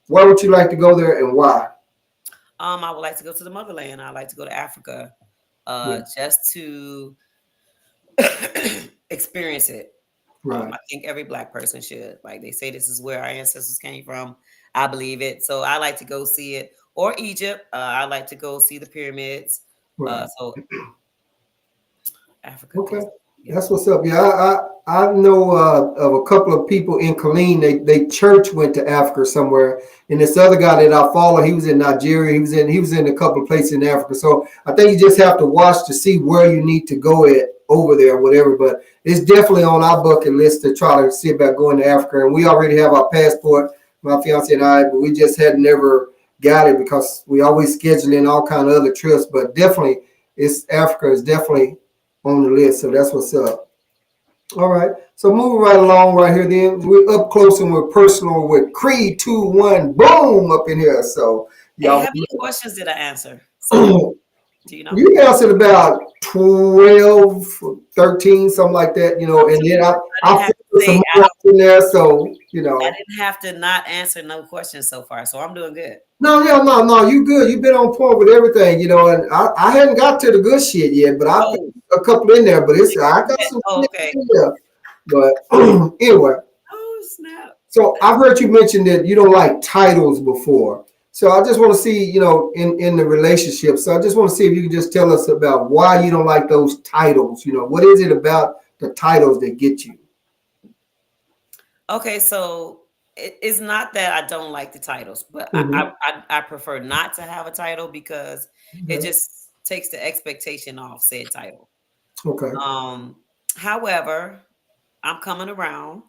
why would you like to go there and why? I would like to go to the motherland. I'd like to go to Africa, Yeah, just to experience it. right. I think every black person should. Like they say, this is where our ancestors came from. I believe it, so I like to go see it. Or Egypt. I like to go see the pyramids. Right. So Africa Okay. is, yeah. That's what's up. Yeah, I know of a couple of people in Killeen. They church went to Africa somewhere, and this other guy that I follow, he was in Nigeria. He was in a couple of places in Africa. So I think you just have to watch to see where you need to go at over there, whatever. But it's definitely on our bucket list to try to see about going to Africa. And we already have our passport, my fiance and I, but we just had never got it because we always scheduling all kind of other trips. But definitely, it's Africa is definitely on the list. So that's what's up. All right. So moving right along right here, then we're up close and we're personal with Creed 2-1. Boom up in here. So Hey, y'all how many questions did I answer so far? Do you know? you answered about 12, 13, something like that, and then I I didn't have to put say some more in there. So. I didn't have to not answer no questions so far, so I'm doing good. No, no, no, no. You good. You've been on point with everything. And I hadn't got to the good shit yet, but I put Oh, a couple in there. But I got some oh, shit okay. in there. But anyway, Oh, snap. so I've heard you mention that you don't like titles before. So I just want to see, in the relationship. So I just want to see if you can just tell us about why you don't like those titles. What is it about the titles that get you? Okay, so it's not that I don't like the titles, but Mhm. I prefer not to have a title because it Okay. just takes the expectation off said title. Okay. Um, However, I'm coming around.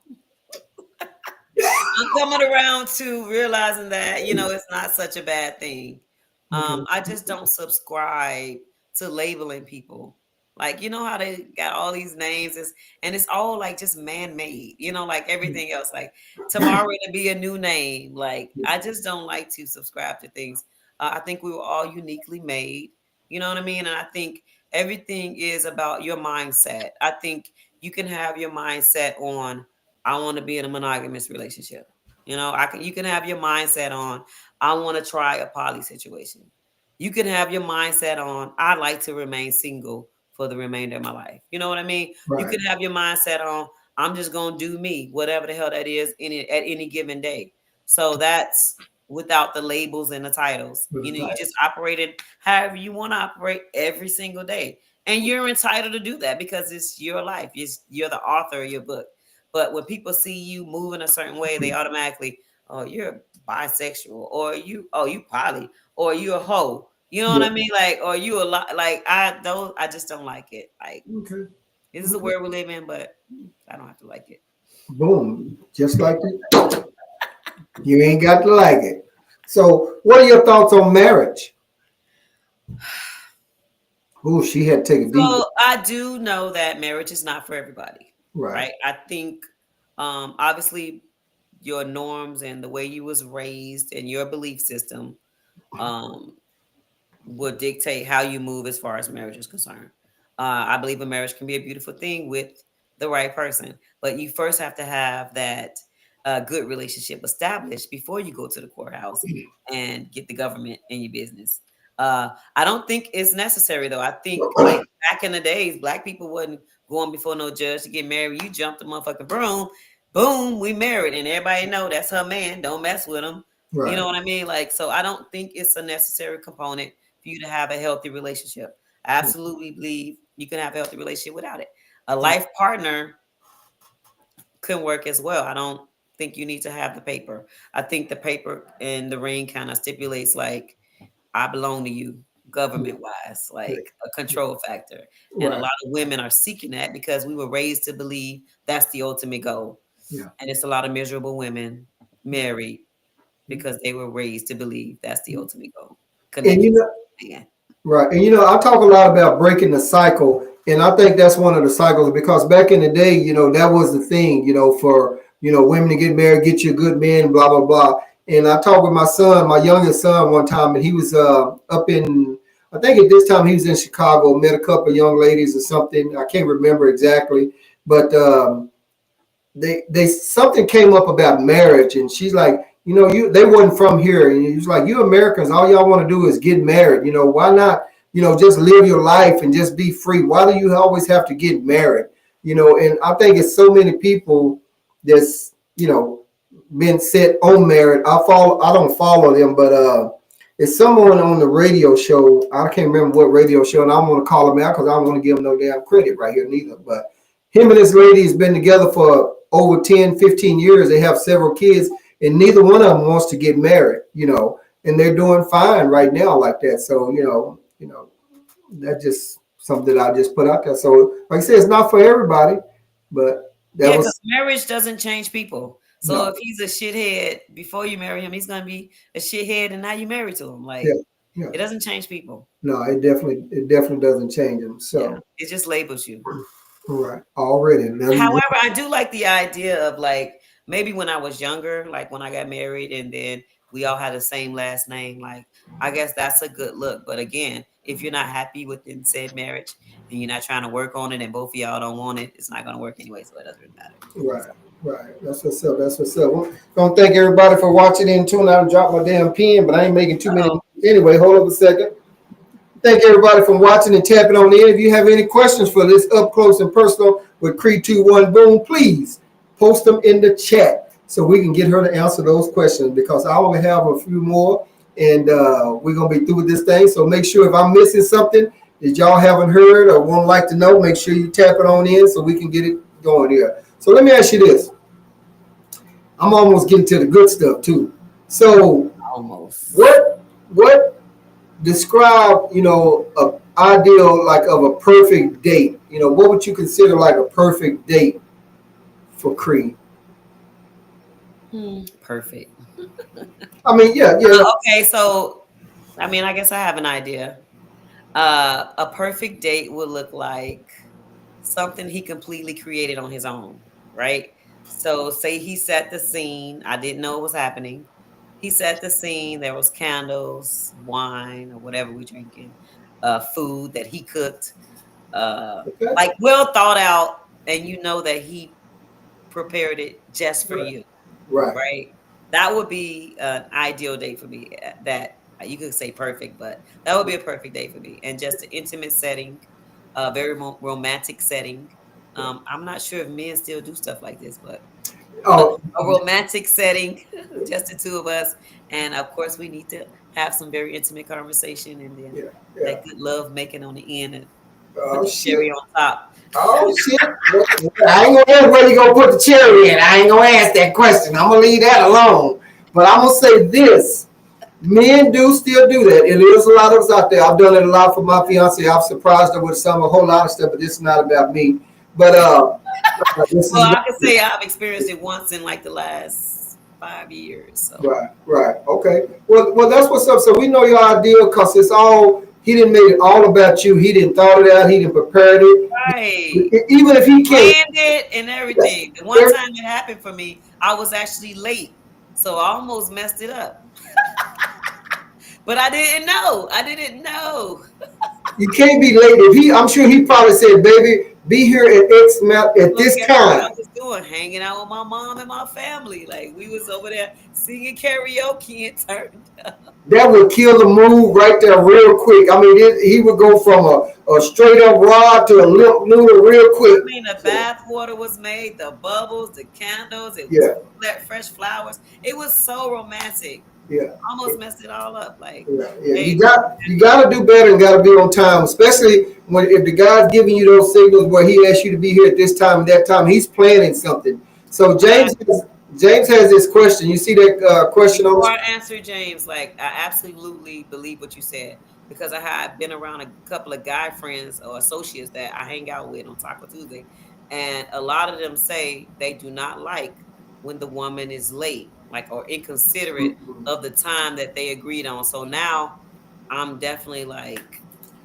I'm coming around to realizing that, it's not such a bad thing. Okay. I just don't subscribe to labeling people. Like, you know how they got all these names and it's all like just man-made, like everything else. Like tomorrow to be a new name. Like I just don't like to subscribe to things. I think we were all uniquely made. You know what I mean? And I think everything is about your mindset. I think you can have your mindset on I want to be in a monogamous relationship. You can have your mindset on I want to try a poly situation. You can have your mindset on I like to remain single for the remainder of my life. You know what I mean? You Right. can have your mindset on I'm just gonna do me, whatever the hell that is at any given day. So that's without the labels and the titles. You Right. just operate it however you want to operate every single day. And you're entitled to do that because it's your life. You're the author of your book. But when people see you moving a certain way, they automatically, oh, you're bisexual, or you poly, or you a hoe. You know what Yeah. I mean? Like, or you a lot. Like, I just don't like it. Like, Okay. this is the Okay. world we live in, but I don't have to like it. Boom. Just like that. You ain't got to like it. So, what are your thoughts on marriage? Oh, she had to take a deep. So I do know that marriage is not for everybody, Right. right? I think, obviously, your norms and the way you was raised and your belief system, um, will dictate how you move as far as marriage is concerned. I believe a marriage can be a beautiful thing with the right person, but you first have to have that good relationship established before you go to the courthouse and get the government in your business. I don't think it's necessary though. I think like back in the days, black people wasn't going before no judge to get married. You jumped the motherfucking broom, boom, we married, and everybody know that's her man. Don't mess with him. You know Right. what I mean? Like, so I don't think it's a necessary component for you to have a healthy relationship. I absolutely believe you can have a healthy relationship without it. A life partner can work as well. I don't think you need to have the paper. I think the paper and the ring kind of stipulates like I belong to you government wise, like a control factor. And a Right. lot of women are seeking that because we were raised to believe that's the ultimate goal. Yeah. And it's a lot of miserable women married because they were raised to believe that's the ultimate goal. And Connected to the man. right. And I talk a lot about breaking the cycle. And I think that's one of the cycles because back in the day, that was the thing, for, women to get married, get you a good man, blah, blah, blah. And I talked with my son, my youngest son, one time, and he was up in, I think at this time he was in Chicago, met a couple of young ladies or something. I can't remember exactly. But they something came up about marriage, and she's like, they wasn't from here, and he's like, you Americans, all y'all want to do is get married. Why not? Just live your life and just be free. Why do you always have to get married? And I think it's so many people that's been set on marriage. I don't follow them, but it's someone on the radio show. I can't remember what radio show, and I don't want to call him out because I don't want to give him no damn credit right here neither. But him and this lady has been together for over 10, 15 years. They have several kids, and neither one of them wants to get married, and they're doing fine right now like that. So, that's just something that I just put out there. So, like I said, it's not for everybody, but that Yeah, because was marriage doesn't change people. So no, if he's a shithead before you marry him, he's gonna be a shithead, and now you married to him. yeah, Like yeah. it doesn't change people. No, it definitely doesn't change them. Yeah, So, it just labels you. right, already. However, I do like the idea of like maybe when I was younger, like when I got married and then we all had the same last name. Like I guess that's a good look. But again, if you're not happy within said marriage and you're not trying to work on it and both of y'all don't want it, it's not gonna work anyway. So it doesn't really matter. Right, right. That's what's up. That's what's up. Well, don't thank everybody for watching and tuning out and drop my damn pen, but I ain't making too many. Oh, Anyway, hold up a second. Thank everybody for watching and tapping on in. If you have any questions for this up close and personal with Kree 21 Boom, please post them in the chat so we can get her to answer those questions because I only have a few more and we're going to be through with this thing. So make sure if I'm missing something that y'all haven't heard or would like to know, make sure you tap it on in so we can get it going here. So let me ask you this. I'm almost getting to the good stuff too. So almost. what describe, ideal like of a perfect date? You know, what would you consider like a perfect date for Kree? Perfect. I mean, yeah, yeah, Okay, so I mean, I guess I have an idea. A perfect date would look like something he completely created on his own, right? So, say he set the scene. I didn't know it was happening. He set the scene. There was candles, wine, or whatever we drinking, food that he cooked, okay, like well thought out, and you know that he prepared it just for right, you, right, right? That would be an ideal date for me. That you could say perfect, but that would be a perfect date for me. And just an intimate setting, a very romantic setting. I'm not sure if men still do stuff like this, but oh, a romantic setting, just the two of us. And of course, we need to have some very intimate conversation, and then yeah, yeah. that good love making on the end, and put Oh the shit. cherry on top. Oh shit! I ain't gonna ask where you gonna put the cherry in. I ain't gonna ask that question. I'm gonna leave that alone. But I'm gonna say this: men do still do that. And there's a lot of us out there. I've done it a lot for my fiance. I've surprised her with some a whole lot of stuff. But this is not about me. But this Well, is I can say I've experienced it once in like the last 5 years. So right, right. Okay. Well, that's what's up. So we know your ideal because it's all he didn't make it all about you. He didn't thought it out. He didn't prepared it. right, Even if he can't, planned it and yes, everything. The one time it happened for me, I was actually late, so I almost messed it up. But I didn't know. I didn't know. you can't be late. If he, I'm sure he probably said, "Baby, be here at X amount at Well, this guess what I time." was doing? Hanging out with my mom and my family. Like we was over there singing karaoke and turned up. That would kill the mood right there real quick. I mean, he would go from a straight up rod to a limp noodle real I quick. mean, the So, bath water was made, the bubbles, the candles. It was yeah, fresh flowers. It was so romantic. yeah. Almost messed it all up. Like, Yeah, yeah. hey, You got to do better and got to be on time, especially when if the guy's giving you those signals where he asks you to be here at this time and that time, he's planning something. So James has this question. You see that question on before the I answer James, like I absolutely believe what you said because I have been around a couple of guy friends or associates that I hang out with on Taco Tuesday, and a lot of them say they do not like when the woman is late, like or inconsiderate screen? of the time that they agreed on. So now I'm definitely like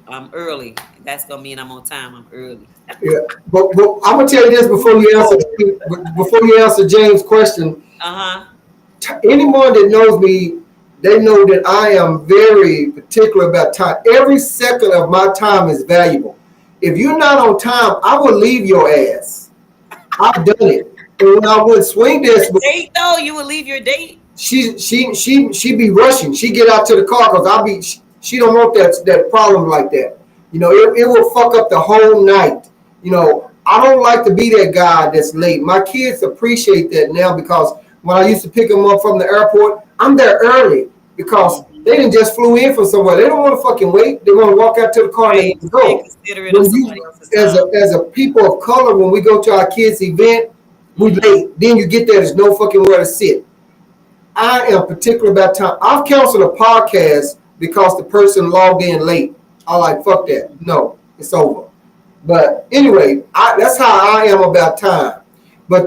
I'm early. That's gonna mean I'm on time. I'm early. Yeah, but I'm gonna tell you this before you answer James' question. Uh-huh. Anyone that knows me, they know that I am very particular about time. Every second of my time is valuable. If you're not on time, I will leave your ass. I've done it. And when I would swing this, Date though, you would leave your date. she be rushing. She get out to the car because I'll be. She don't want that problem like that. You know, it will fuck up the whole night. You know, I don't like to be that guy that's late. My kids appreciate that now because when I used to pick them up from the airport, I'm there early because Mhm. they didn't just flew in from somewhere. They don't want to fucking wait. They want to walk out to the car and they Right. want to Being go. considerate of When somebody you, else's time. as a people of color, when we go to our kids' event, we Mhm. late. Then you get there, there's no fucking where to sit. I am particular about time. I've canceled a podcast because the person logged in late. I'm like, fuck that. No, it's over. But anyway, that's how I am about time. But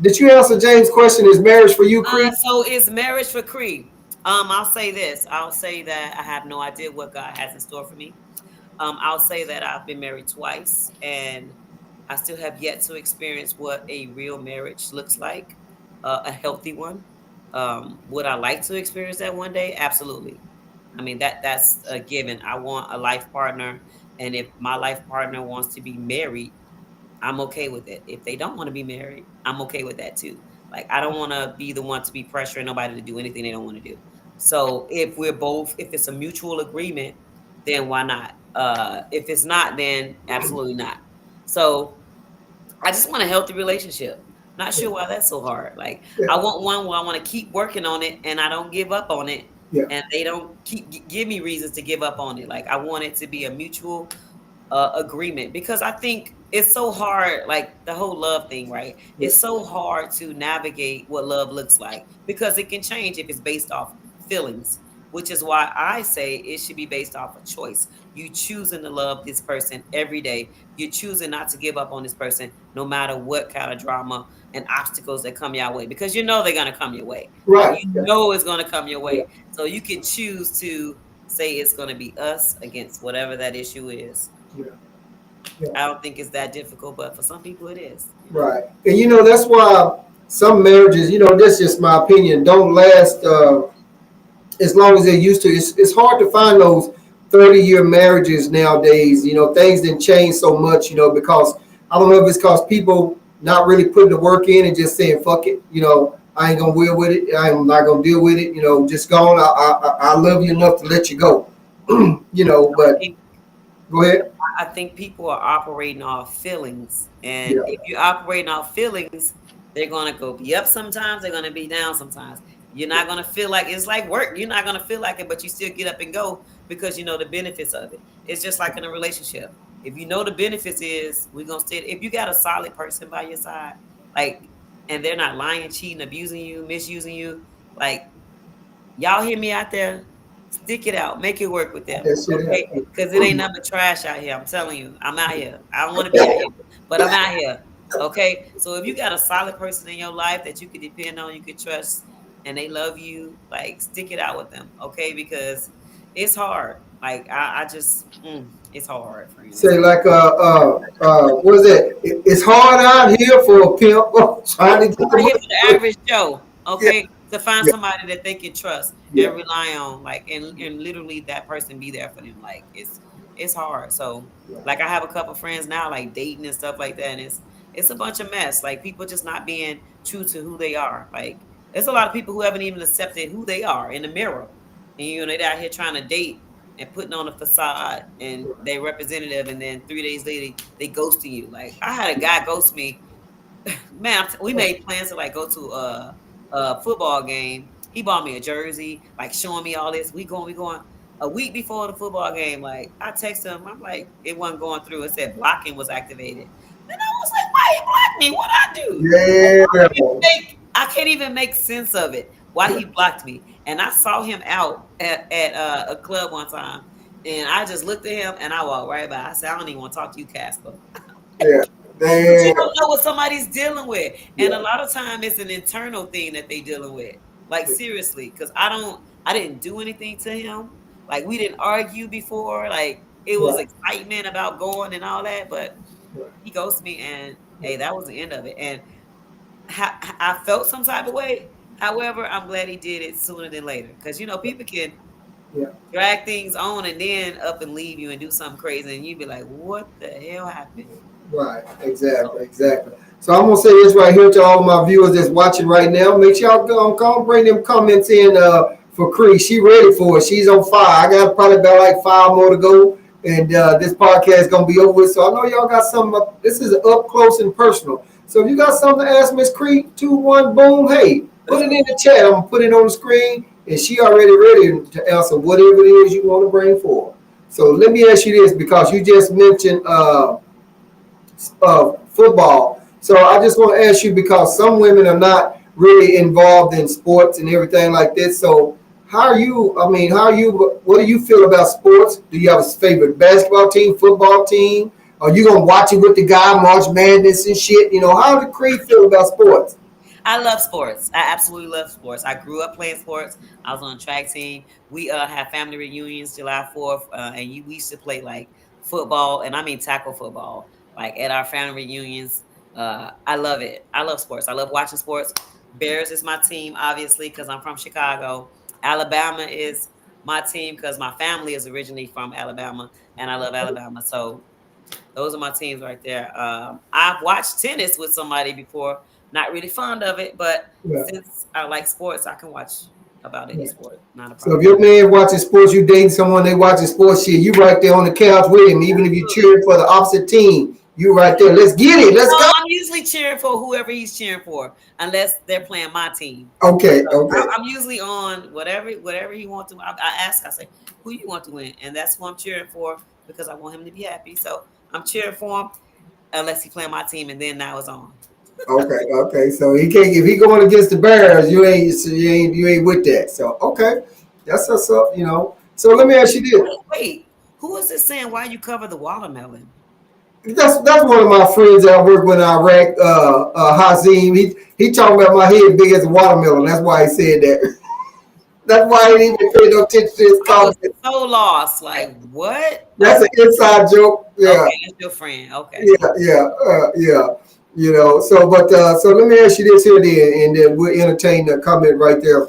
did you answer James' question? Is marriage for you, Cree? So is marriage for Cree? I'll say this. I'll say that I have no idea what God has in store for me. I'll say that I've been married twice, and I still have yet to experience what a real marriage looks like, a healthy one. Would I like to experience that one day? Absolutely. I mean that's a given. I want a life partner, and if my life partner wants to be married, I'm okay with it. If they don't want to be married, I'm okay with that too. Like I don't want to be the one to be pressuring nobody to do anything they don't want to do. So if it's a mutual agreement, then why not? If it's not, then absolutely not. So I just want a healthy relationship. Not sure why that's so hard. Like Yeah, I want one where I want to keep working on it and I don't give up on it, yeah, and they don't give me reasons to give up on it. Like I want it to be a mutual agreement because I think it's so hard, like the whole love thing, right? yeah, It's so hard to navigate what love looks like because it can change if it's based off feelings. which is why I say it should be based off a choice. You choosing to love this person every day. You're choosing not to give up on this person, no matter what kind of drama and obstacles that come your way, because you know they're gonna come your way. Like Right. you Yeah. know it's gonna come your Yeah. way. So you can choose to say it's gonna be us against whatever that issue is. Yeah. Yeah. I don't think it's that difficult, but for some people it is. Right. And that's why some marriages, that's just my opinion, don't last as long as they used to. It's hard to find those 30-year marriages nowadays. Things didn't change so much, because I don't know if it's because people not really putting the work in and just saying, fuck it, I ain't going to deal with it. I'm not going to deal with it, just gone. I love you enough to let you go, but go ahead. I think people are operating off feelings. And Yeah. if you're operating off feelings, they're going to go be up sometimes, they're going to be down sometimes. You're not going to feel like it's like work. You're not going to feel like it, but you still get up and go because you know the benefits of it. It's just like in a relationship. If you know the benefits is we're going to stay. If you got a solid person by your side, like, and they're not lying, cheating, abusing you, misusing you, like, y'all hear me out there? Stick it out. Make it work with them. That shit Okay? happens. Because it ain't nothing but trash out here. I'm telling you. I'm out here. I don't want to be out here, but I'm out here. Okay? So if you got a solid person in your life that you can depend on, you can trust, and they love you, like, stick it out with them. Okay? Because it's hard. Like, I just, it's hard, friends. Say like what is that? It's hard out here for a pimp trying to get Right here for the the average Joe, yeah, okay, to find yeah, somebody that they can trust yeah, and rely on, like, and literally that person be there for them. Like it's hard. So like I have a couple friends now, like dating and stuff like that, and it's a bunch of mess. Like people just not being true to who they are. Like there's a lot of people who haven't even accepted who they are in the mirror, and they're out here trying to date and putting on a facade and they representative, and then 3 days later they ghosting you. Like I had a guy ghost me. Man, we made plans to like go to a football game. He bought me a jersey, like showing me all this. We going. A week before the football game, like I texted him, I'm like, it wasn't going through. It said blocking was activated. And I was like, why he blocked me? What I do? yeah, I can't even make sense of it. Why he blocked me? And I saw him out at a club one time, and I just looked at him and I walked right by. I said, I don't even want to talk to you, Casper. yeah. But you Damn. don't know what somebody's dealing with. And a Yeah, lot of time it's an internal thing that they dealing with. Like seriously, because I didn't do anything to him. Like we didn't argue before. Like it was right, excitement about going and all that, but right. he ghosted me and hey, that was the end of it. And I felt some type of way. However, I'm glad he did it sooner than later. Because people can Yeah, drag things on and then up and leave you and do something crazy and you'd be like, what the hell happened? right. Exactly, exactly. So I'm gonna say this right here to all of my viewers that's watching right now. Make sure y'all go bring them comments in for Kree. She ready for it. She's on fire. I got probably about like 5 more to go, and this podcast is gonna be over with. So I know y'all got something. This is up close and personal. So if you got something to ask Miss Kree, 2-1 boom, hey, put it in the chat. I'm gonna put it on the screen, and she already ready to answer whatever it is you want to bring forward. So let me ask you this, because you just mentioned football. So I just want to ask you, because some women are not really involved in sports and everything like this. So how are you? I mean, what do you feel about sports? Do you have a favorite basketball team, football team? Are you gonna watch it with the guy, March Madness and shit? How do Kree feel about sports? I love sports. I absolutely love sports. I grew up playing sports. I was on a track team. We have family reunions July 4th, and we used to play like football, and I mean tackle football, like at our family reunions. I love it. I love sports. I love watching sports. Bears is my team, obviously, because I'm from Chicago. Alabama is my team because my family is originally from Alabama, and I love Alabama. So those are my teams right there. I've watched tennis with somebody before. Not really fond of it, but Yeah. since I like sports, I can watch about any Yeah. sport. Not a So if problem. your man watching sports, you dating someone they watching sports shit, you right there on the couch with him. Even if you cheering for the opposite team, you right there. Let's get it. Let's No, go. I'm usually cheering for whoever he's cheering for, unless they're playing my team. Okay, So okay. I'm usually on whatever he wants to. I ask, I say, who you want to win, and that's who I'm cheering for because I want him to be happy. So I'm cheering for him, unless he playing my team, and then now it's on. Okay, okay. So he can't, if he going against the Bears, you ain't with that. So okay, That's what's up, you know. So let me ask you this. Wait, who is this saying why you cover the watermelon? That's one of my friends that I work with in Iraq, Hazim. He talking about my head big as a watermelon. That's why he said that. That's why he didn't even pay no attention to his I was comment. so lost. Like, what? That's an inside joke. Yeah, Okay, that's your friend. Okay. yeah. You know. So, but so let me ask you this here, then, and then we'll entertain the comment right there.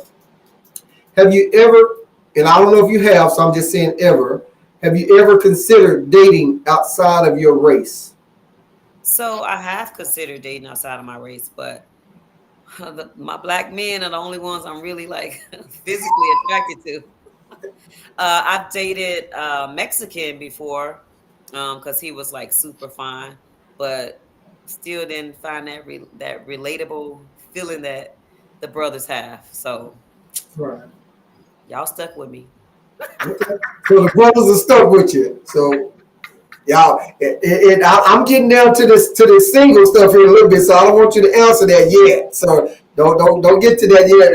Have you ever, and I don't know if you have, so I'm just saying ever, have you ever considered dating outside of your race? So I have considered dating outside of my race, but my black men are the only ones I'm really like physically attracted to. I've dated Mexican before because he was like super fine, but still didn't find that relatable feeling that the brothers have. So Right. y'all stuck with me. Okay. So the brothers are stuck with you. So y'all, I'm getting down to this single stuff here a little bit, so I don't want you to answer that yet. So don't get to that yet.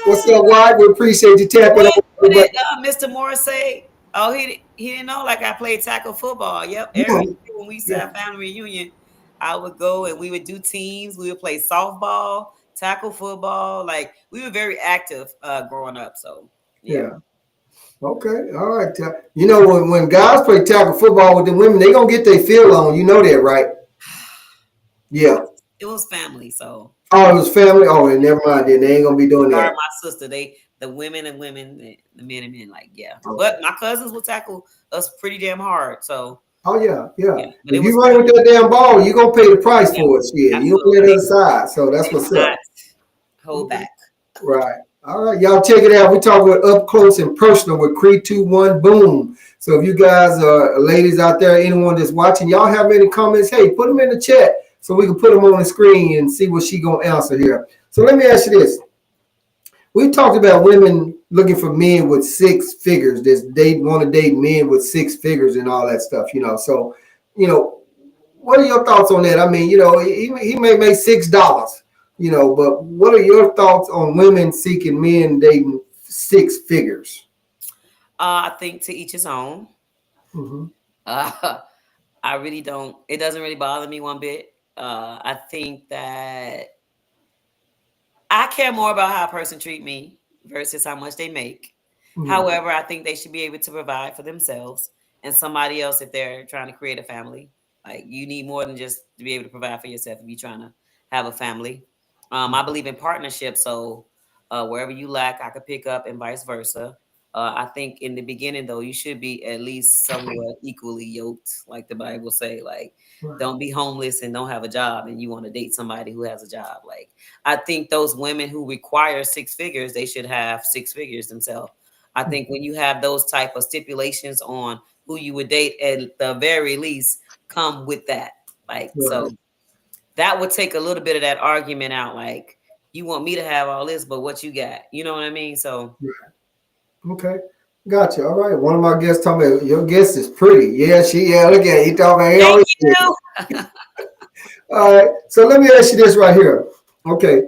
What's up, Wyatt? We appreciate you tapping What on. did But Mr. Morris say? Oh, he didn't know. Like I played tackle football. Yep, every yeah, year when we used to yeah, have family reunion, I would go and we would do teams. We would play softball, tackle football. Like we were very active growing up. So yeah. yeah. Okay, all right. You know when guys play tackle football with the women, they gonna get their feel on. You know that, right? It Yeah. was it was family. So Oh, it was family. Oh, and never mind. Then they ain't gonna be doing sorry, that. my sister. The women and women, the men and men. Like yeah. Okay. But my cousins would tackle us pretty damn hard. So Oh yeah, yeah. yeah. But it If was you run with family. that damn ball, you gonna pay the price Yeah, for it. Shit, you don't let absolutely. it aside. So that's They do what's not up. hold back. Right. All right, y'all check it out. We talk about up close and personal with Kree 2-1 Boom. So if you guys are ladies out there, anyone that's watching, y'all have any comments, hey, put them in the chat so we can put them on the screen and see what she gonna answer here. So let me ask you this. We talked about women looking for men with six figures. They want to date men with six figures and all that stuff, you know. So, you know, what are your thoughts on that? I mean, you know, he may make $6, you know, but what are your thoughts on women seeking men dating six figures? I think to each his own. Mm-hmm. Uh, I really don't. It doesn't really bother me one bit. I think that I care more about how a person treat me versus how much they make. Mm-hmm. However, I think they should be able to provide for themselves and somebody else if they're trying to create a family. Like you need more than just to be able to provide for yourself if you're trying to have a family. I believe in partnership, so wherever you lack, I could pick up and vice versa. I think in the beginning though, you should be at least somewhat equally yoked, like the Bible say. Like, Right. don't be homeless and don't have a job, and you want to date somebody who has a job. Like, I think those women who require six figures, they should have six figures themselves. I think when you have those type of stipulations on who you would date, at the very least, come with that. Like, Right. so that would take a little bit of that argument out. Like, you want me to have all this, but what you got? You know what I mean? So, Okay. Gotcha. All right. One of my guests told me your guest is pretty. Yeah, look at it. He talking about he thank always pretty. you. All right. So let me ask you this right here. Okay.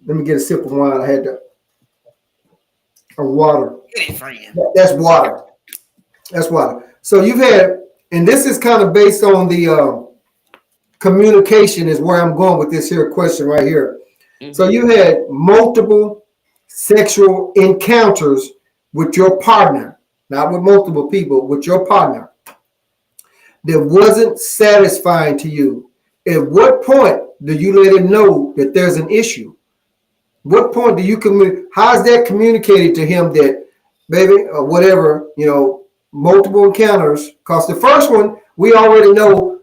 Let me get a sip of wine. I had to, or water. Get it, friend. That's water. That's water. So you've had, and this is kind of based on the communication is where I'm going with this here question right here. So Mm-hmm. you had multiple sexual encounters with your partner, not with multiple people, with your partner that wasn't satisfying to you. At what point do you let him know that there's an issue? What point do you communicate? How is that communicated to him that, baby, or whatever, you know, multiple encounters? Because the first one, we already know,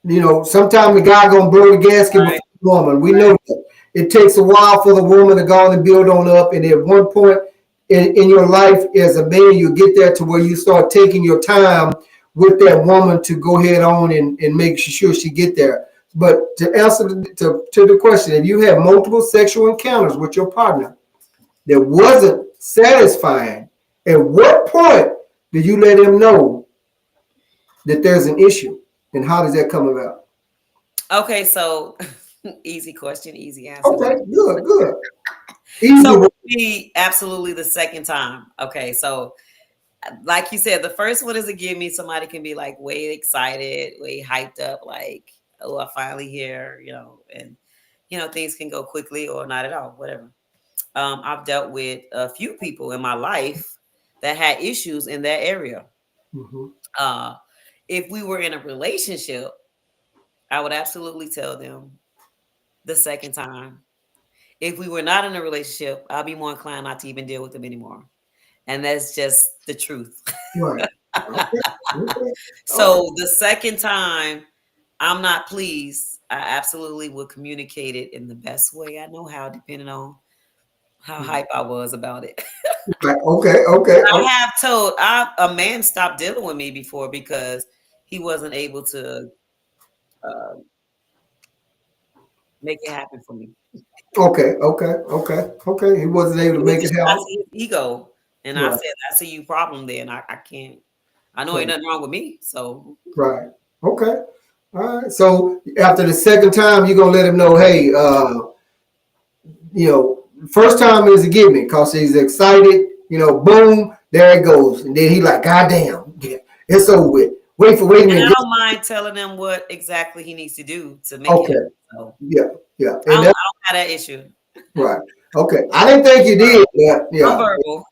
you know, sometimes the guy gonna blow the gasket before Right. the woman. We know that. It takes a while for the woman to go on and build on up. And at one point in your life as a man, you get there to where you start taking your time with that woman to go ahead on and make sure she get there. But to answer to the question, if you have multiple sexual encounters with your partner that wasn't satisfying, at what point do you let him know that there's an issue? And how does that come about? Okay, so easy question, easy answer. Okay, good. So Either way. for me, absolutely the second time. Okay, so like you said, the first one is a give me. Somebody can be like way excited, way hyped up, like, oh, I finally here, and things can go quickly or not at all, whatever. I've dealt with a few people in my life that had issues in that area. Mhm. Uh, if we were in a relationship, I would absolutely tell them the second time. If we were not in a relationship, I'll be more inclined not to even deal with them anymore. And that's just the truth. Right. Okay. Okay. All right. So the second time I'm not pleased, I absolutely would communicate it in the best way I know how, depending on how Mhm. hype I was about it. Right. Okay. Okay. I Okay. have told a man stopped dealing with me before because he wasn't able to uh, make it happen for me. Okay. Okay. Okay. Okay. He wasn't able to It was make it just I happen. see his ego, and I Right. said, "I see you problem there, and I can't. I know ain't Right. nothing wrong with me, so Right. Okay. All right. So after the second time, you're gonna let him know, hey, first time is a give me because he's excited. Boom, there it goes, and then he like, God damn, yeah, it's over with. Wait a and I minute. don't mind telling him what exactly he needs to do to make it happen. Okay. So Yeah. Yeah. I And don't, that's I don't have that issue. right. Okay. I didn't think you did. Yeah. I'm Yeah. verbal.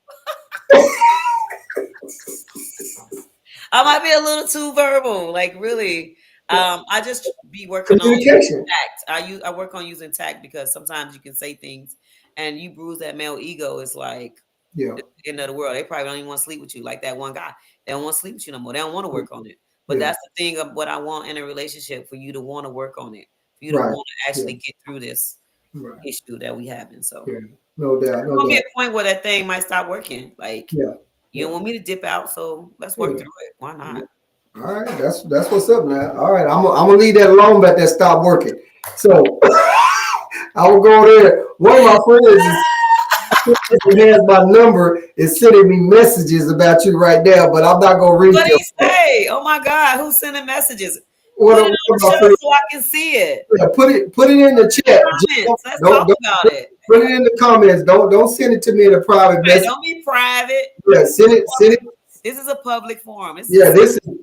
I might be a little too verbal, like really. I just be working on Communication. tact. I work on using tact because sometimes you can say things and you bruise that male ego. It's like Yeah. it's the end of the world. They probably don't even want to sleep with you, like that one guy. They don't want to sleep with you no more. They don't want to work on it. But Yeah. that's the thing of what I want in a relationship, for you to want to work on it, for you to Right. want to Yeah. actually get through this Right. issue that we having. So Yeah. No doubt. there's No gonna be doubt. a point where that thing might stop working. Like, Yeah. you Yeah. don't want me to dip out, so let's work Yeah. through it. Why Yeah. not? All right. That's what's up now. All right. I'm gonna leave that alone, but that stop working. So I will go there. One of my friends has my number is sending me messages about you right now, but I'm not gonna read What do them. you say? Oh my God, who's sending messages? One Put it of, on one of the my show friends, so I can see it. yeah, put it in the chat. Comments. Let's Don't talk don't about it. put it in the comments. Don't send it to me in a private Okay, message. don't be private. Yeah, send it. This is a public forum. This is a Yeah,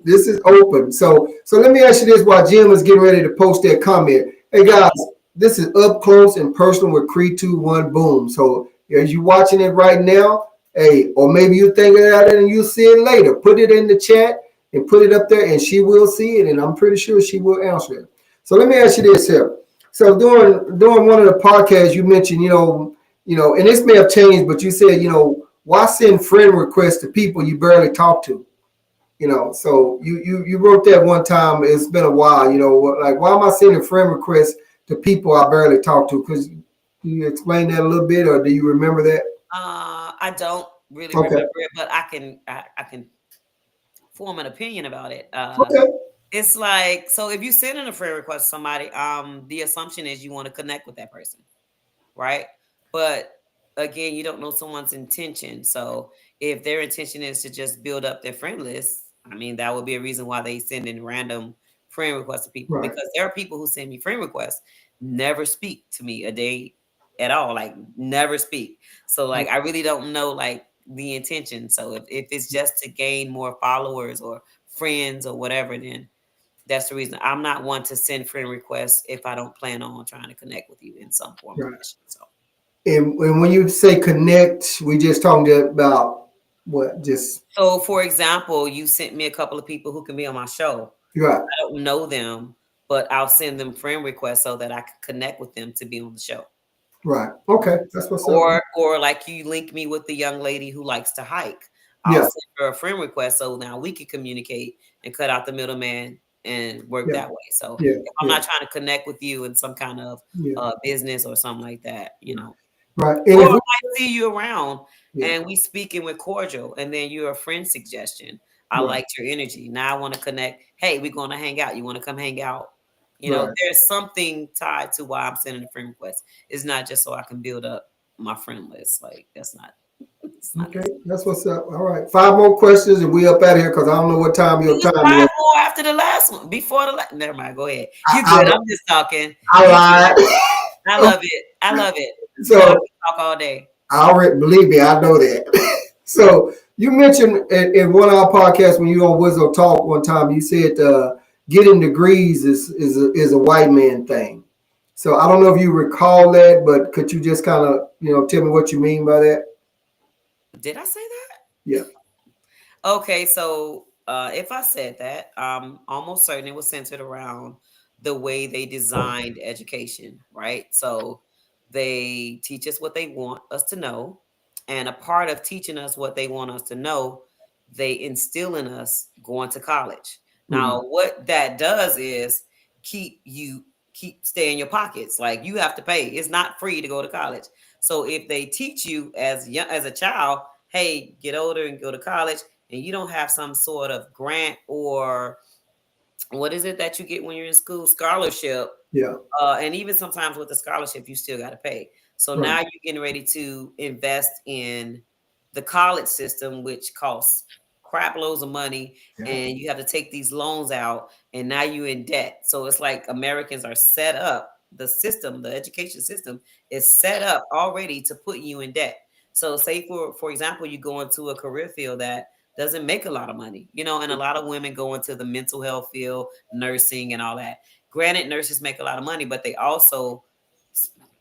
this is open. So let me ask you this while Jim is getting ready to post that comment. Hey guys, this is up close and personal with Kree 2-1 boom. So as you watching it right now, hey, or maybe you thinking about it and you'll see it later. Put it in the chat and put it up there and she will see it, and I'm pretty sure she will answer it. So let me ask you this here. So during one of the podcasts you mentioned, and this may have changed, but you said, why send friend requests to people you barely talk to? So you wrote that one time. It's been a while. Like, why am I sending friend requests to people I barely talk to? Because you explain that a little bit, or do you remember that? I don't really Okay. remember it, but I can form an opinion about it. Okay. It's like, so if you send in a friend request to somebody, the assumption is you want to connect with that person, right? But again, you don't know someone's intention. So if their intention is to just build up their friend list, I mean, that would be a reason why they send in random friend requests to people. Right. Because there are people who send me friend requests, never speak to me a day at all, like never speak. So like I really don't know like the intention. So if it's just to gain more followers or friends or whatever, then that's the reason I'm not one to send friend requests if I don't plan on trying to connect with you in some form or Right. fashion. So And when you say connect, we just talking about what? Just So, for example, you sent me a couple of people who can be on my show. right. I don't know them, but I'll send them friend requests so that I can connect with them to be on the show. Right. Okay. That's what's up. Or like you link me with the young lady who likes to hike. I'll Yeah. send her a friend request so now we can communicate and cut out the middleman and work Yeah. that way. So Yeah. if I'm Yeah. not trying to connect with you in some kind of Yeah. business or something like that, Right. And or if I we, might see you around yeah. and we speaking with cordial, and then you're a friend suggestion. I Right. liked your energy. Now I want to connect. Hey, we're going to hang out. You want to come hang out? Right. There's something tied to why I'm sending a friend request. It's not just so I can build up my friend list. Like that's not. It's not. Okay, that's what's up. All right, 5 more questions and we up out of here because I don't know what time It your was time is. 5 more after the last one. Before the never mind. Go ahead. I, You I, good? I'm just talking. I You good? lied. I love it. I love it. Girl, I So can talk all day. I already believe me, I know that. So you mentioned in one of our podcasts when you on Wizzo Talk one time, you said getting degrees is a white man thing. So I don't know if you recall that, but could you just kind of tell me what you mean by that? Did I say that? Yeah. Okay, so if I said that, almost certain it was centered around the way they designed education, right? So they teach us what they want us to know, and a part of teaching us what they want us to know, they instill in us going to college. Mm, Now, what that does is stay in your pockets. Like you have to pay. It's not free to go to college. So if they teach you as young as a child, hey, get older and go to college, and you don't have some sort of grant or what is it that you get when you're in school, scholarship, yeah. and even sometimes with the scholarship, you still got to pay. So Right. now you're getting ready to invest in the college system, which costs crap loads of money, Yeah. and you have to take these loans out, and now you're in debt. So it's like Americans are set up. The system, the education system, is set up already to put you in debt. So, say for example, you go into a career field that doesn't make a lot of money, and a lot of women go into the mental health field, nursing, and all that. Granted, nurses make a lot of money, but they also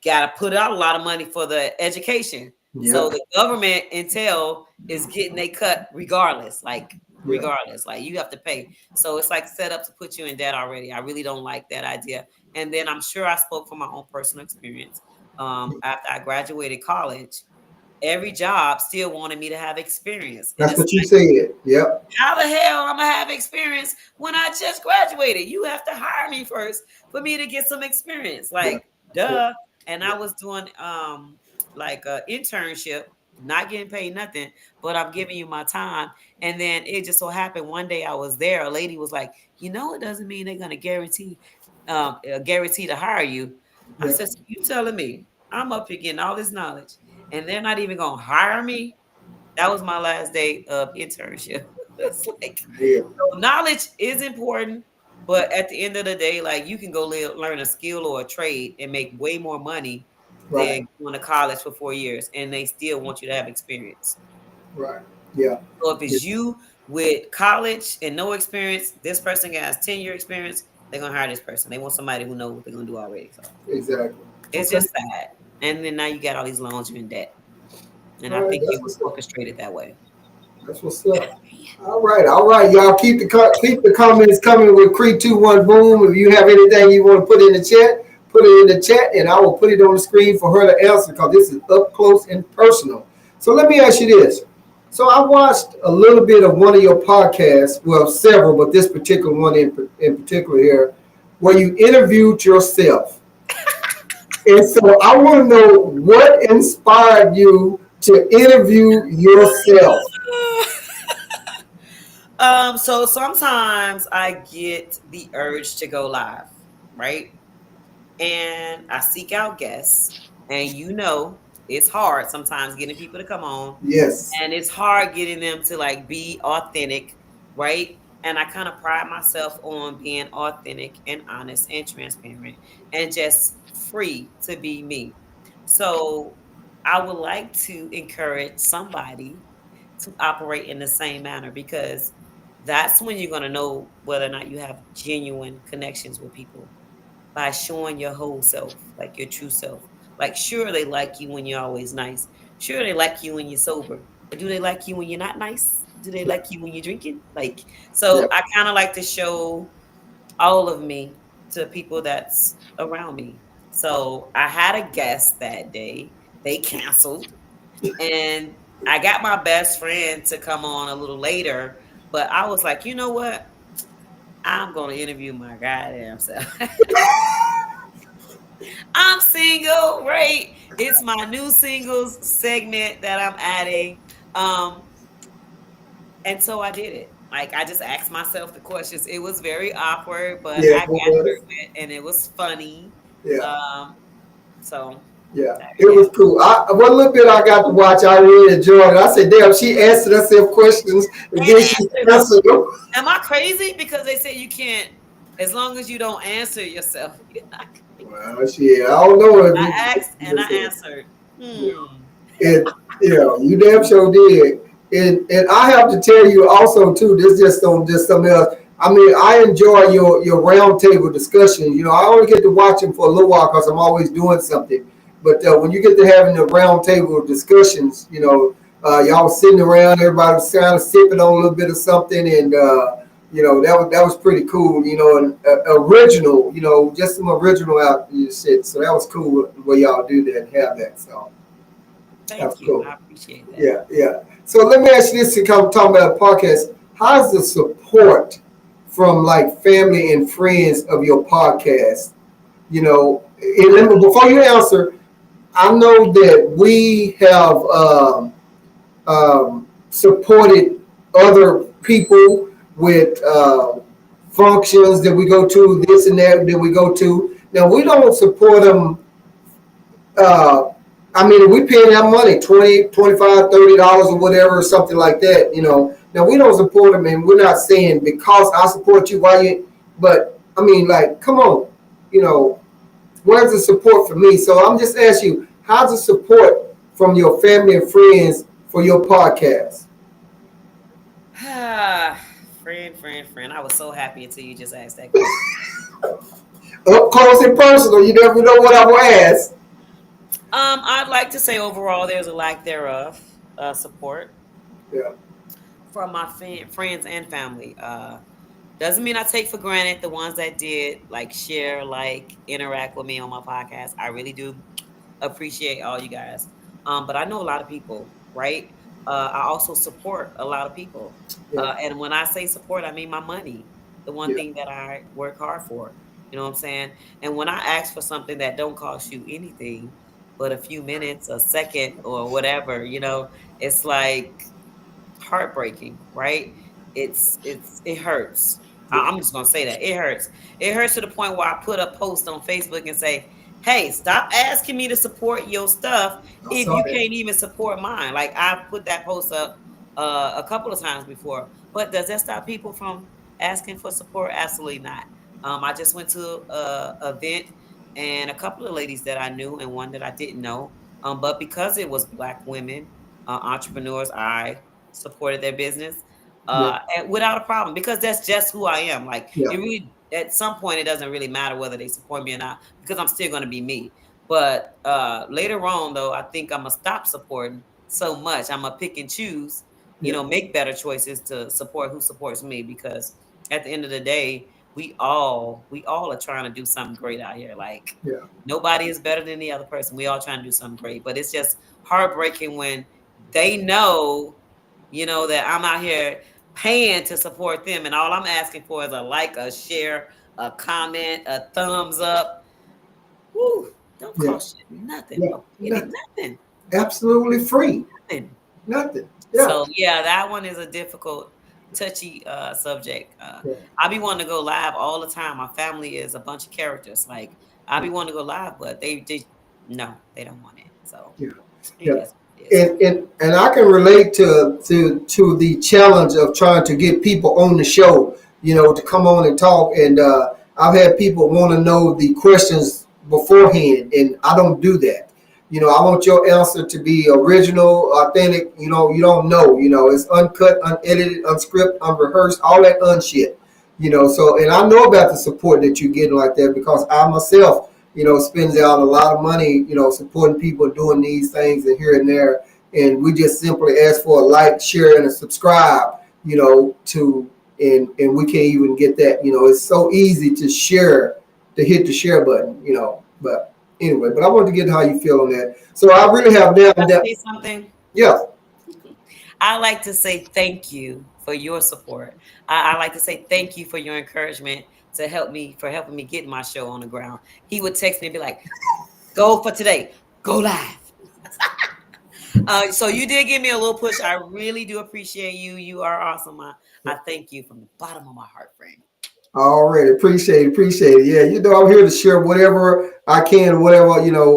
got to put out a lot of money for the education. Yeah. So the government intel is getting a cut regardless, Yeah. like you have to pay. So it's like set up to put you in debt already. I really don't like that idea. And then I'm sure I spoke from my own personal experience. After I graduated college, every job still wanted me to have experience, and That's it's what you said. Yep. how the hell I'm gonna have experience when I just graduated? You have to hire me first for me to get some experience. Yeah. Like, Yeah. duh. And I was doing like a internship, not getting paid nothing, but I'm giving you my time. And then it just so happened one day I was there, a lady was like, it doesn't mean they're gonna guarantee to hire you. I Yeah. said, so you telling me I'm up here getting all this knowledge and they're not even gonna hire me? That was my last day of internship. It's like Yeah. so knowledge is important, but at the end of the day, like you can go learn a skill or a trade and make way more money Right. than going to college for 4 years, and they still want you to have experience. Right. Yeah. So if Yeah. it's you with college and no experience, this person has 10-year experience, they're gonna hire this person. They want somebody who knows what they're gonna do already. So Exactly. it's Okay. just sad. And then now you got all these loans, you're in debt. And I All right. think That's it was what's up. orchestrated that way. That's what's up. All right, all right, y'all. Keep the comments coming with Cree 2-1 boom. If you have anything you want to put in the chat, put it in the chat, and I will put it on the screen for her to answer because this is up close and personal. So let me ask you this. So I watched a little bit of one of your podcasts, well, several, but this particular one in particular here, where you interviewed yourself. And so I want to know what inspired you to interview yourself. So sometimes I get the urge to go live, right? And I seek out guests, and it's hard sometimes getting people to come on, Yes. and it's hard getting them to like be authentic, right? And I kind of pride myself on being authentic and honest and transparent and just free to be me. So I would like to encourage somebody to operate in the same manner because that's when you're going to know whether or not you have genuine connections with people by showing your whole self, like your true self. Like, sure, they like you when you're always nice. Sure, they like you when you're sober. But do they like you when you're not nice? Do they Yeah. like you when you're drinking? Like, Yeah. so I kind of like to show all of me to people that's around me. So I had a guest that day. They canceled and I got my best friend to come on a little later, but I was like, you know what? I'm gonna interview my goddamn self. I'm single, right? It's my new singles segment that I'm adding. Um, and so I did it. Like I just asked myself the questions. It was very awkward, but Yeah. I got It was. through it and it was funny. Yeah. Um, so Yeah. there It we go. was cool. One little bit I got to watch, I really enjoyed it. I said, damn, she answered herself questions and And then she answer them. answered them. Am I crazy? Because they say you can't, as long as you don't answer yourself, you're not crazy. Shit, I don't know if I you. asked and I answered. Hmm. It, you damn sure did. And I have to tell you also too. This just on just something else. I mean, I enjoy your round table discussions. I only get to watch them for a little while because I'm always doing something. But when you get to having the round table discussions, y'all was sitting around, everybody was kind of sipping on a little bit of something, and that was pretty cool. And original, just some original out shit. So that was cool the way y'all do that and have that. So that's Thank you. cool. I appreciate that. Yeah. So let me ask you this to come talk about a podcast. How's the support from like family and friends of your podcast? Before you answer, I know that we have supported other people with functions that we go to, this and that we go to. Now we don't support them. uh, I mean, if we paying that money, 20, 25, $30 or whatever, or something like that. Now we don't support them, and we're not saying because I support you, why you, but I mean, like, come on, where's the support for me? So I'm just asking you, how's the support from your family and friends for your podcast? Friend. I was so happy until you just asked that question. Up close and personal, you never know what I will ask. I'd like to say overall there's a lack thereof support Yeah, from my friends and family. Doesn't mean I take for granted the ones that did like share, like interact with me on my podcast. I really do appreciate all you guys. But I know a lot of people, right? I also support a lot of people. yeah, And when I say support, I mean my money, the one yeah, thing that I work hard for. You know what I'm saying? And when I ask for something that don't cost you anything, but a few minutes, a second, or whatever, it's like heartbreaking, right? It hurts. yeah. I'm just gonna say that it hurts. It hurts to the point where I put a post on Facebook and say, "Hey, stop asking me to support your stuff I if saw you that. can't even support mine." Like I put that post up a couple of times before, but does that stop people from asking for support? Absolutely not. I just went to a event and a couple of ladies that I knew and one that I didn't know. But because it was Black women entrepreneurs, I supported their business Yeah, and without a problem because that's just who I am. Like yeah, it really, at some point, it doesn't really matter whether they support me or not because I'm still going to be me. But later on, though, I think I'm gonna stop supporting so much. I'm gonna pick and choose. yeah, Make better choices to support who supports me because at the end of the day, we all are trying to do something great out here. Like yeah, nobody is better than the other person. We all trying to do something great, but it's just heartbreaking when they know, that I'm out here paying to support them, and all I'm asking for is a like, a share, a comment, a thumbs up. Woo! Don't yeah, cost you nothing. yeah. A penny, Nothing. nothing, Absolutely free. nothing. Nothing. Yeah, So yeah, that one is a difficult, touchy subject. yeah, I be wanting to go live all the time. My family is a bunch of characters. Like I yeah. be wanting to go live, but they no, they don't want it. So Yeah. it Yeah. is what it is. And I can relate to the challenge of trying to get people on the show, to come on and talk. And I've had people want to know the questions beforehand, and I don't do that. I want your answer to be original, authentic. You don't know. It's uncut, unedited, unscripted, unrehearsed, all that unshit. So, and I know about the support that you're getting like that because I myself, spends out a lot of money, supporting people doing these things and here and there. And we just simply ask for a like, share, and a subscribe, and we can't even get that. It's so easy to share, to hit the share button, but anyway, but I want to get how you feel on that. So I really have now Can I that, say something? yeah, I like to say thank you for your support. I like to say thank you for your encouragement to help me for helping me get my show on the ground. He would text me and be like, "Go for today, go live." So you did give me a little push. I really do appreciate you. You are awesome. I thank you from the bottom of my heart, friend. already appreciate it. Yeah, I'm here to share whatever I can, whatever,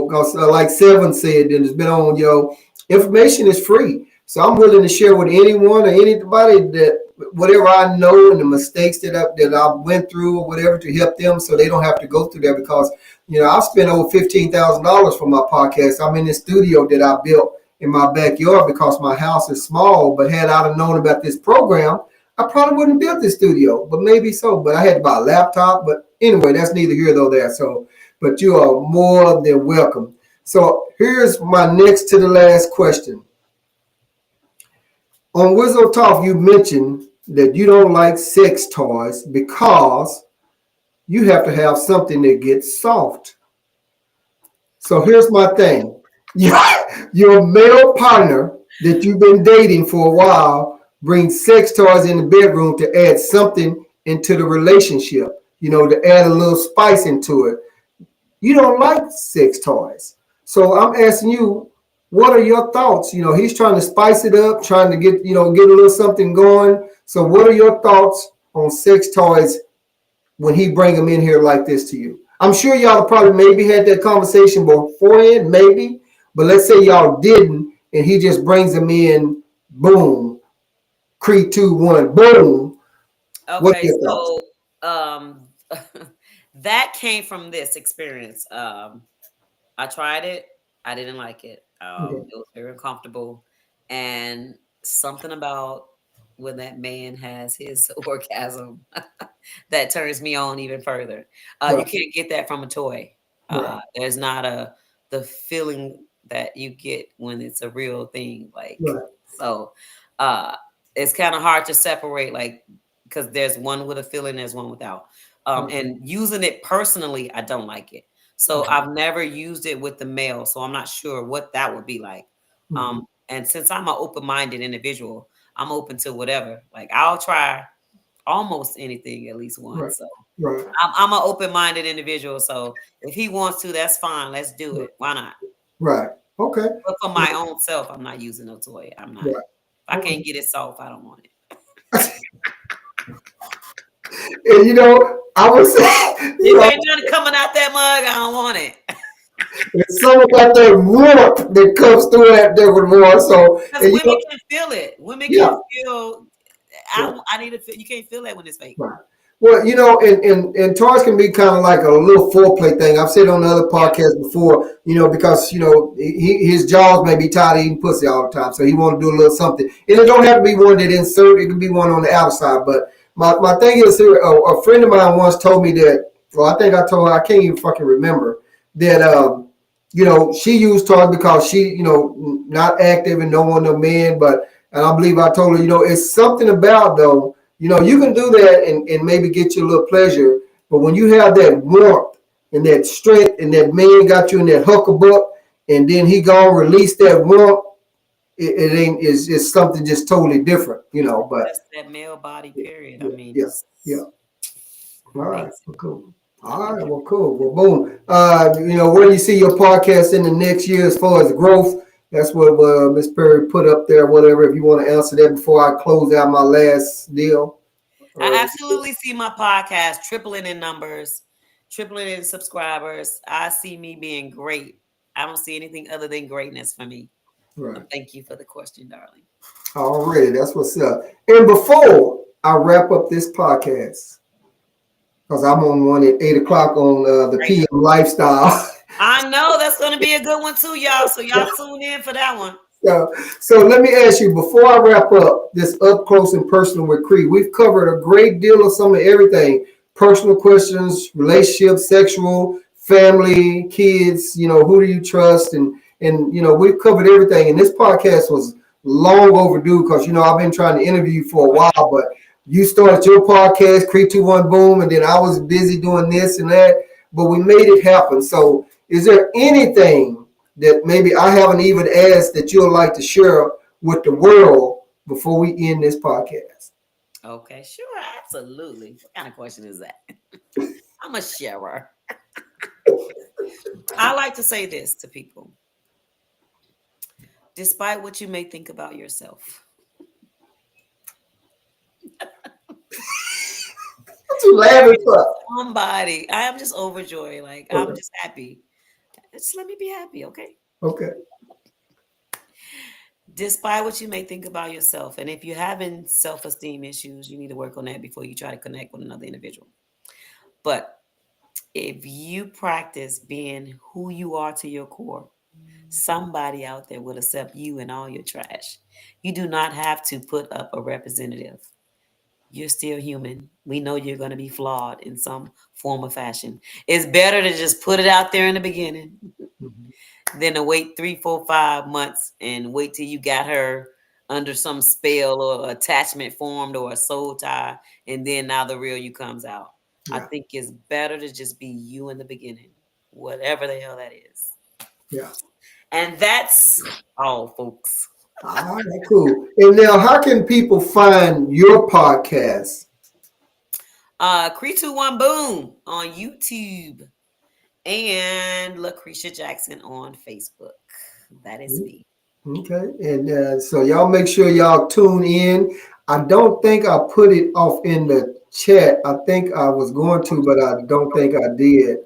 'cause, like Seven said, and it's been on, information is free. So I'm willing to share with anyone or anybody that whatever I know and the mistakes that I went through or whatever to help them so they don't have to go through that because, I spent over $15,000 for my podcast. I'm in the studio that I built in my backyard because my house is small. But had I known about this program, I probably wouldn't build this studio. But maybe so. But I had to buy a laptop. But anyway, that's neither here nor there. So, but you are more than welcome. So here's my next to the last question. On Wizard Talk, you mentioned that you don't like sex toys because you have to have something that gets soft. So here's my thing. Your male partner that you've been dating for a while brings sex toys in the bedroom to add something into the relationship, to add a little spice into it. You don't like sex toys. So I'm asking you, what are your thoughts? He's trying to spice it up, trying to get a little something going. So what are your thoughts on sex toys when he bring them in here like this to you? I'm sure y'all probably maybe had that conversation beforehand, maybe, but let's say y'all didn't, and he just brings them in, boom, Kree 2-1, boom. What's Okay, your thoughts? so um, that came from this experience. I tried it. I didn't like it. Okay. It was very uncomfortable, and something about when that man has his orgasm that turns me on even further. You Right, can't get that from a toy. right, There's not the feeling that you get when it's a real thing. Like right. so, uh, it's kind of hard to separate. Like because there's one with a feeling, there's one without. Okay. And using it personally, I don't like it. So Okay. I've never used it with the male, so I'm not sure what that would be like. Mhm. And since I'm an open-minded individual, I'm open to whatever. Like I'll try almost anything at least Right, once. So right, I'm an open-minded individual. So if he wants to, that's fine. Let's do right, it. Why not? right. Okay. But for my own self, I'm not using no toy. I'm not. If Right. I Okay. can't get it soft, I don't want it. And I would say, If ain't nothing coming out that mug, I don't want it. it's something about that warmth that comes through that different more. So, Because and women can feel it. Women can yeah, feel. yeah, I need to feel. You can't feel that when it's fake. right. Well, and toys can be kind of like a little foreplay thing. I've said on the other Yeah. podcast before, because his jaws may be tired of eating pussy all the time, so he want to do a little something. And it don't have to be one that insert; it can be one on the outside. But my thing is, a friend of mine once told me that. Well, I think I told her I can't even fucking remember that. She used toys because she, not active and don't want no men. But and I believe I told her, it's something about though. You can do that and maybe get you a little pleasure, but when you have that warmth and that strength and that man got you in that huckabuck and then he gonna release that warmth, it ain't it's something just totally different. But That's that male body. yeah, Period. I yeah, mean, yeah, it's yeah. All right, amazing. well, cool. All right, well, cool. Well, boom. Where do you see your podcast in the next year as far as growth? That's what Miss Perry put up there. Whatever, if you want to answer that before I close out my last deal. I Or absolutely see my podcast tripling in numbers, tripling in subscribers. I see me being great. I don't see anything other than greatness for me. right. Thank you for the question, darling. Already, that's what's up. And before I wrap up this podcast, because I'm on one at 8 o'clock on the Great. PM lifestyle. I know that's going to be a good one too, y'all. So y'all tune in for that one. So let me ask you before I wrap up this up close and personal with Cree. We've covered a great deal of some of everything: personal questions, relationships, sexual, family, kids. Who do you trust? And we've covered everything. And this podcast was long overdue because I've been trying to interview you for a while, but you started your podcast, Cree 2-1 Boom, and then I was busy doing this and that. But we made it happen. So is there anything that maybe I haven't even asked that you'd like to share with the world before we end this podcast? Okay, sure, absolutely. What kind of question is that? I'm a sharer. I like to say this to people. Despite what you may think about yourself, What you laughing for? somebody, I am just overjoyed. Like, I'm Okay. just happy. Just let me be happy, okay? Okay. Despite what you may think about yourself, and if you're having self-esteem issues, you need to work on that before you try to connect with another individual. But If you practice being who you are to your core, somebody out there will accept you and all your trash. You do not have to put up a representative. You're still human. We know you're going to be flawed in some form or fashion. It's better to just put it out there in the beginning Mhm. than to wait 3, 4, 5 months and wait till you got her under some spell or attachment formed or a soul tie, and then now the real you comes out. I Yeah, think it's better to just be you in the beginning, whatever the hell that is. yeah. And that's all, folks. All right, cool. And now, how can people find your podcast? Cree 21 Boom on YouTube and Lucretia Jackson on Facebook. That is me. Okay, and so y'all make sure y'all tune in. I don't think I put it off in the chat. I think I was going to, but I don't think I did.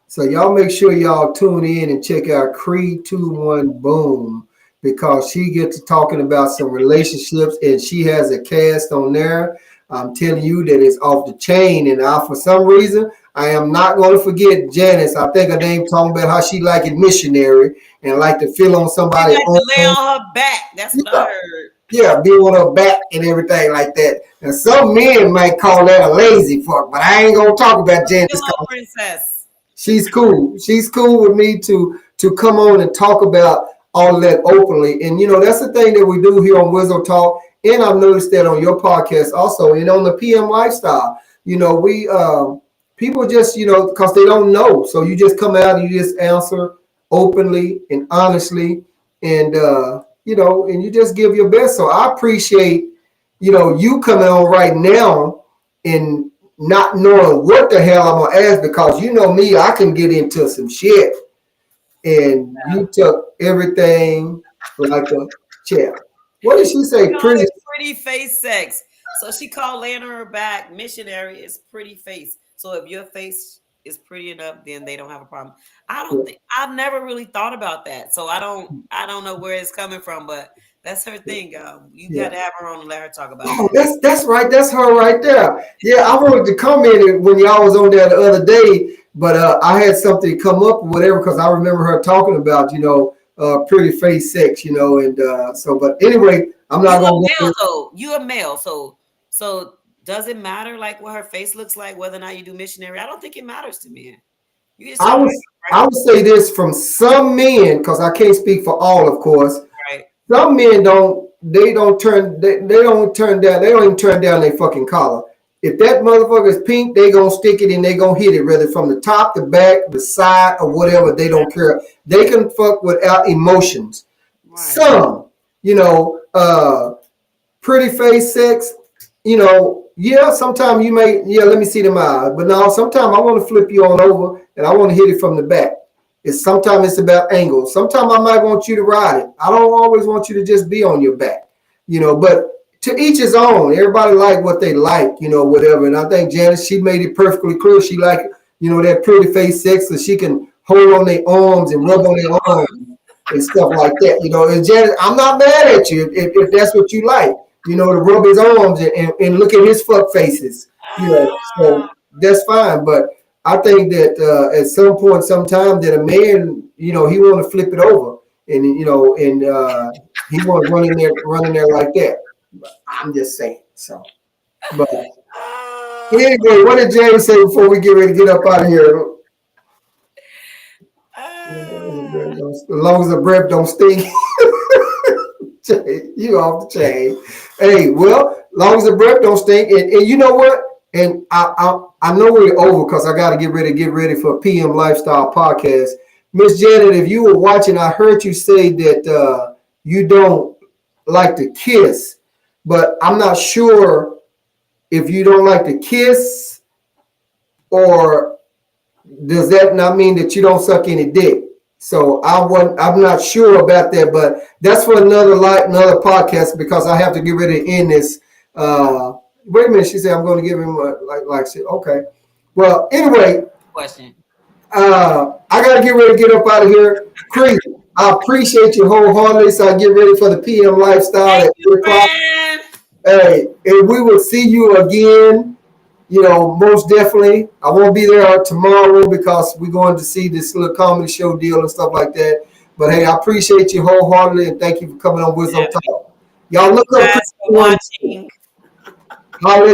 So y'all make sure y'all tune in and check out Cree 21 Boom because she gets to talking about some relationships and she has a cast on there. I'm telling you that it's off the chain. And I, for some reason, I am not going to forget Janice. I think her name talking about how she like it missionary and like to feel on She somebody like to lay arm. on her back. That's what I Yeah, heard. yeah, be on her back and everything like that. And some men might call that a lazy fuck, but I ain't gonna talk about Janice Pillow because princess. she's cool. She's cool with me to come on and talk about all of that openly. And that's the thing that we do here on Wizzo Talk. And I've noticed that on your podcast also, and on the PM Lifestyle. We people just because they don't know, so you just come out and you just answer openly and honestly, and and you just give your best. So I appreciate you coming on right now and not knowing what the hell I'm gonna ask because you know me, I can get into some shit, and you took everything like a champ. What did she She say? called Pretty. it pretty face sex. So she called laying on her back missionary is pretty face. So if your face is pretty enough, then they don't have a problem. I don't think I've never really thought about that. So I don't know where it's coming from, but that's her thing. You got Yeah. to have her on and let her talk about Oh, that. that's right. That's her right there. Yeah, I wanted to comment when y'all was on there the other day, but I had something come up or whatever because I remember her talking about pretty face sex, and so. But anyway, I'm You not a gonna go male there. though. You a male. So does it matter like what her face looks like, whether or not you do missionary? I don't think it matters to me. You just I tell me, was I would say this from some men because I can't speak for all, of course. right? Some men they don't even turn down their fucking collar. If that motherfucker is pink, they gonna stick it and they gonna hit it, whether from the top, the back, the side, or whatever. They don't care. They can fuck without emotions. Right. Some, you know, pretty face sex, yeah, sometimes you may, yeah, let me see them eyes. But now sometimes I want to flip you on over and I want to hit it from the back. Sometimes it's about angles. Sometimes I might want you to ride it. I don't always want you to just be on your back, but to each his own. Everybody like what they like, whatever. And I think Janice, she made it perfectly clear. She like, that pretty face sex so she can hold on their arms and rub on their arms and stuff like that. And Janice, I'm not mad at you if that's what you like, to rub his arms and look at his fuck faces, so that's fine. But I think that at some point, sometime that a man, he want to flip it over and, he want to run in there like that. But I'm just saying. So, but Ah, anyway, what did James say before we get ready to get up out of here? ah. As long as the breath don't stink. You off the chain. Hey, well, long as the breath don't stink, and you know what? And I know we're over because I got to get ready for PM Lifestyle Podcast. Miss Janet, if you were watching, I heard you say that you don't like to kiss, but I'm not sure if you don't like to kiss or does that not mean that you don't suck any dick? So I'm not sure about that, but that's for another podcast because I have to get ready to end this. Wait a minute, she said I'm going to give him like shit. Okay. Well, anyway, Question. I gotta get ready to get up out of here. Cree, I appreciate you wholeheartedly. So I get ready for the PM lifestyle Thank at you, 3 o'clock. friend. Hey, and we will see you again most definitely, I won't be there tomorrow because we're going to see this little comedy show deal and stuff like that. But hey, I appreciate you wholeheartedly and thank you for coming on Wisdom Yeah. Talk. Y'all Thank look you up guys for Kree. watching. Holler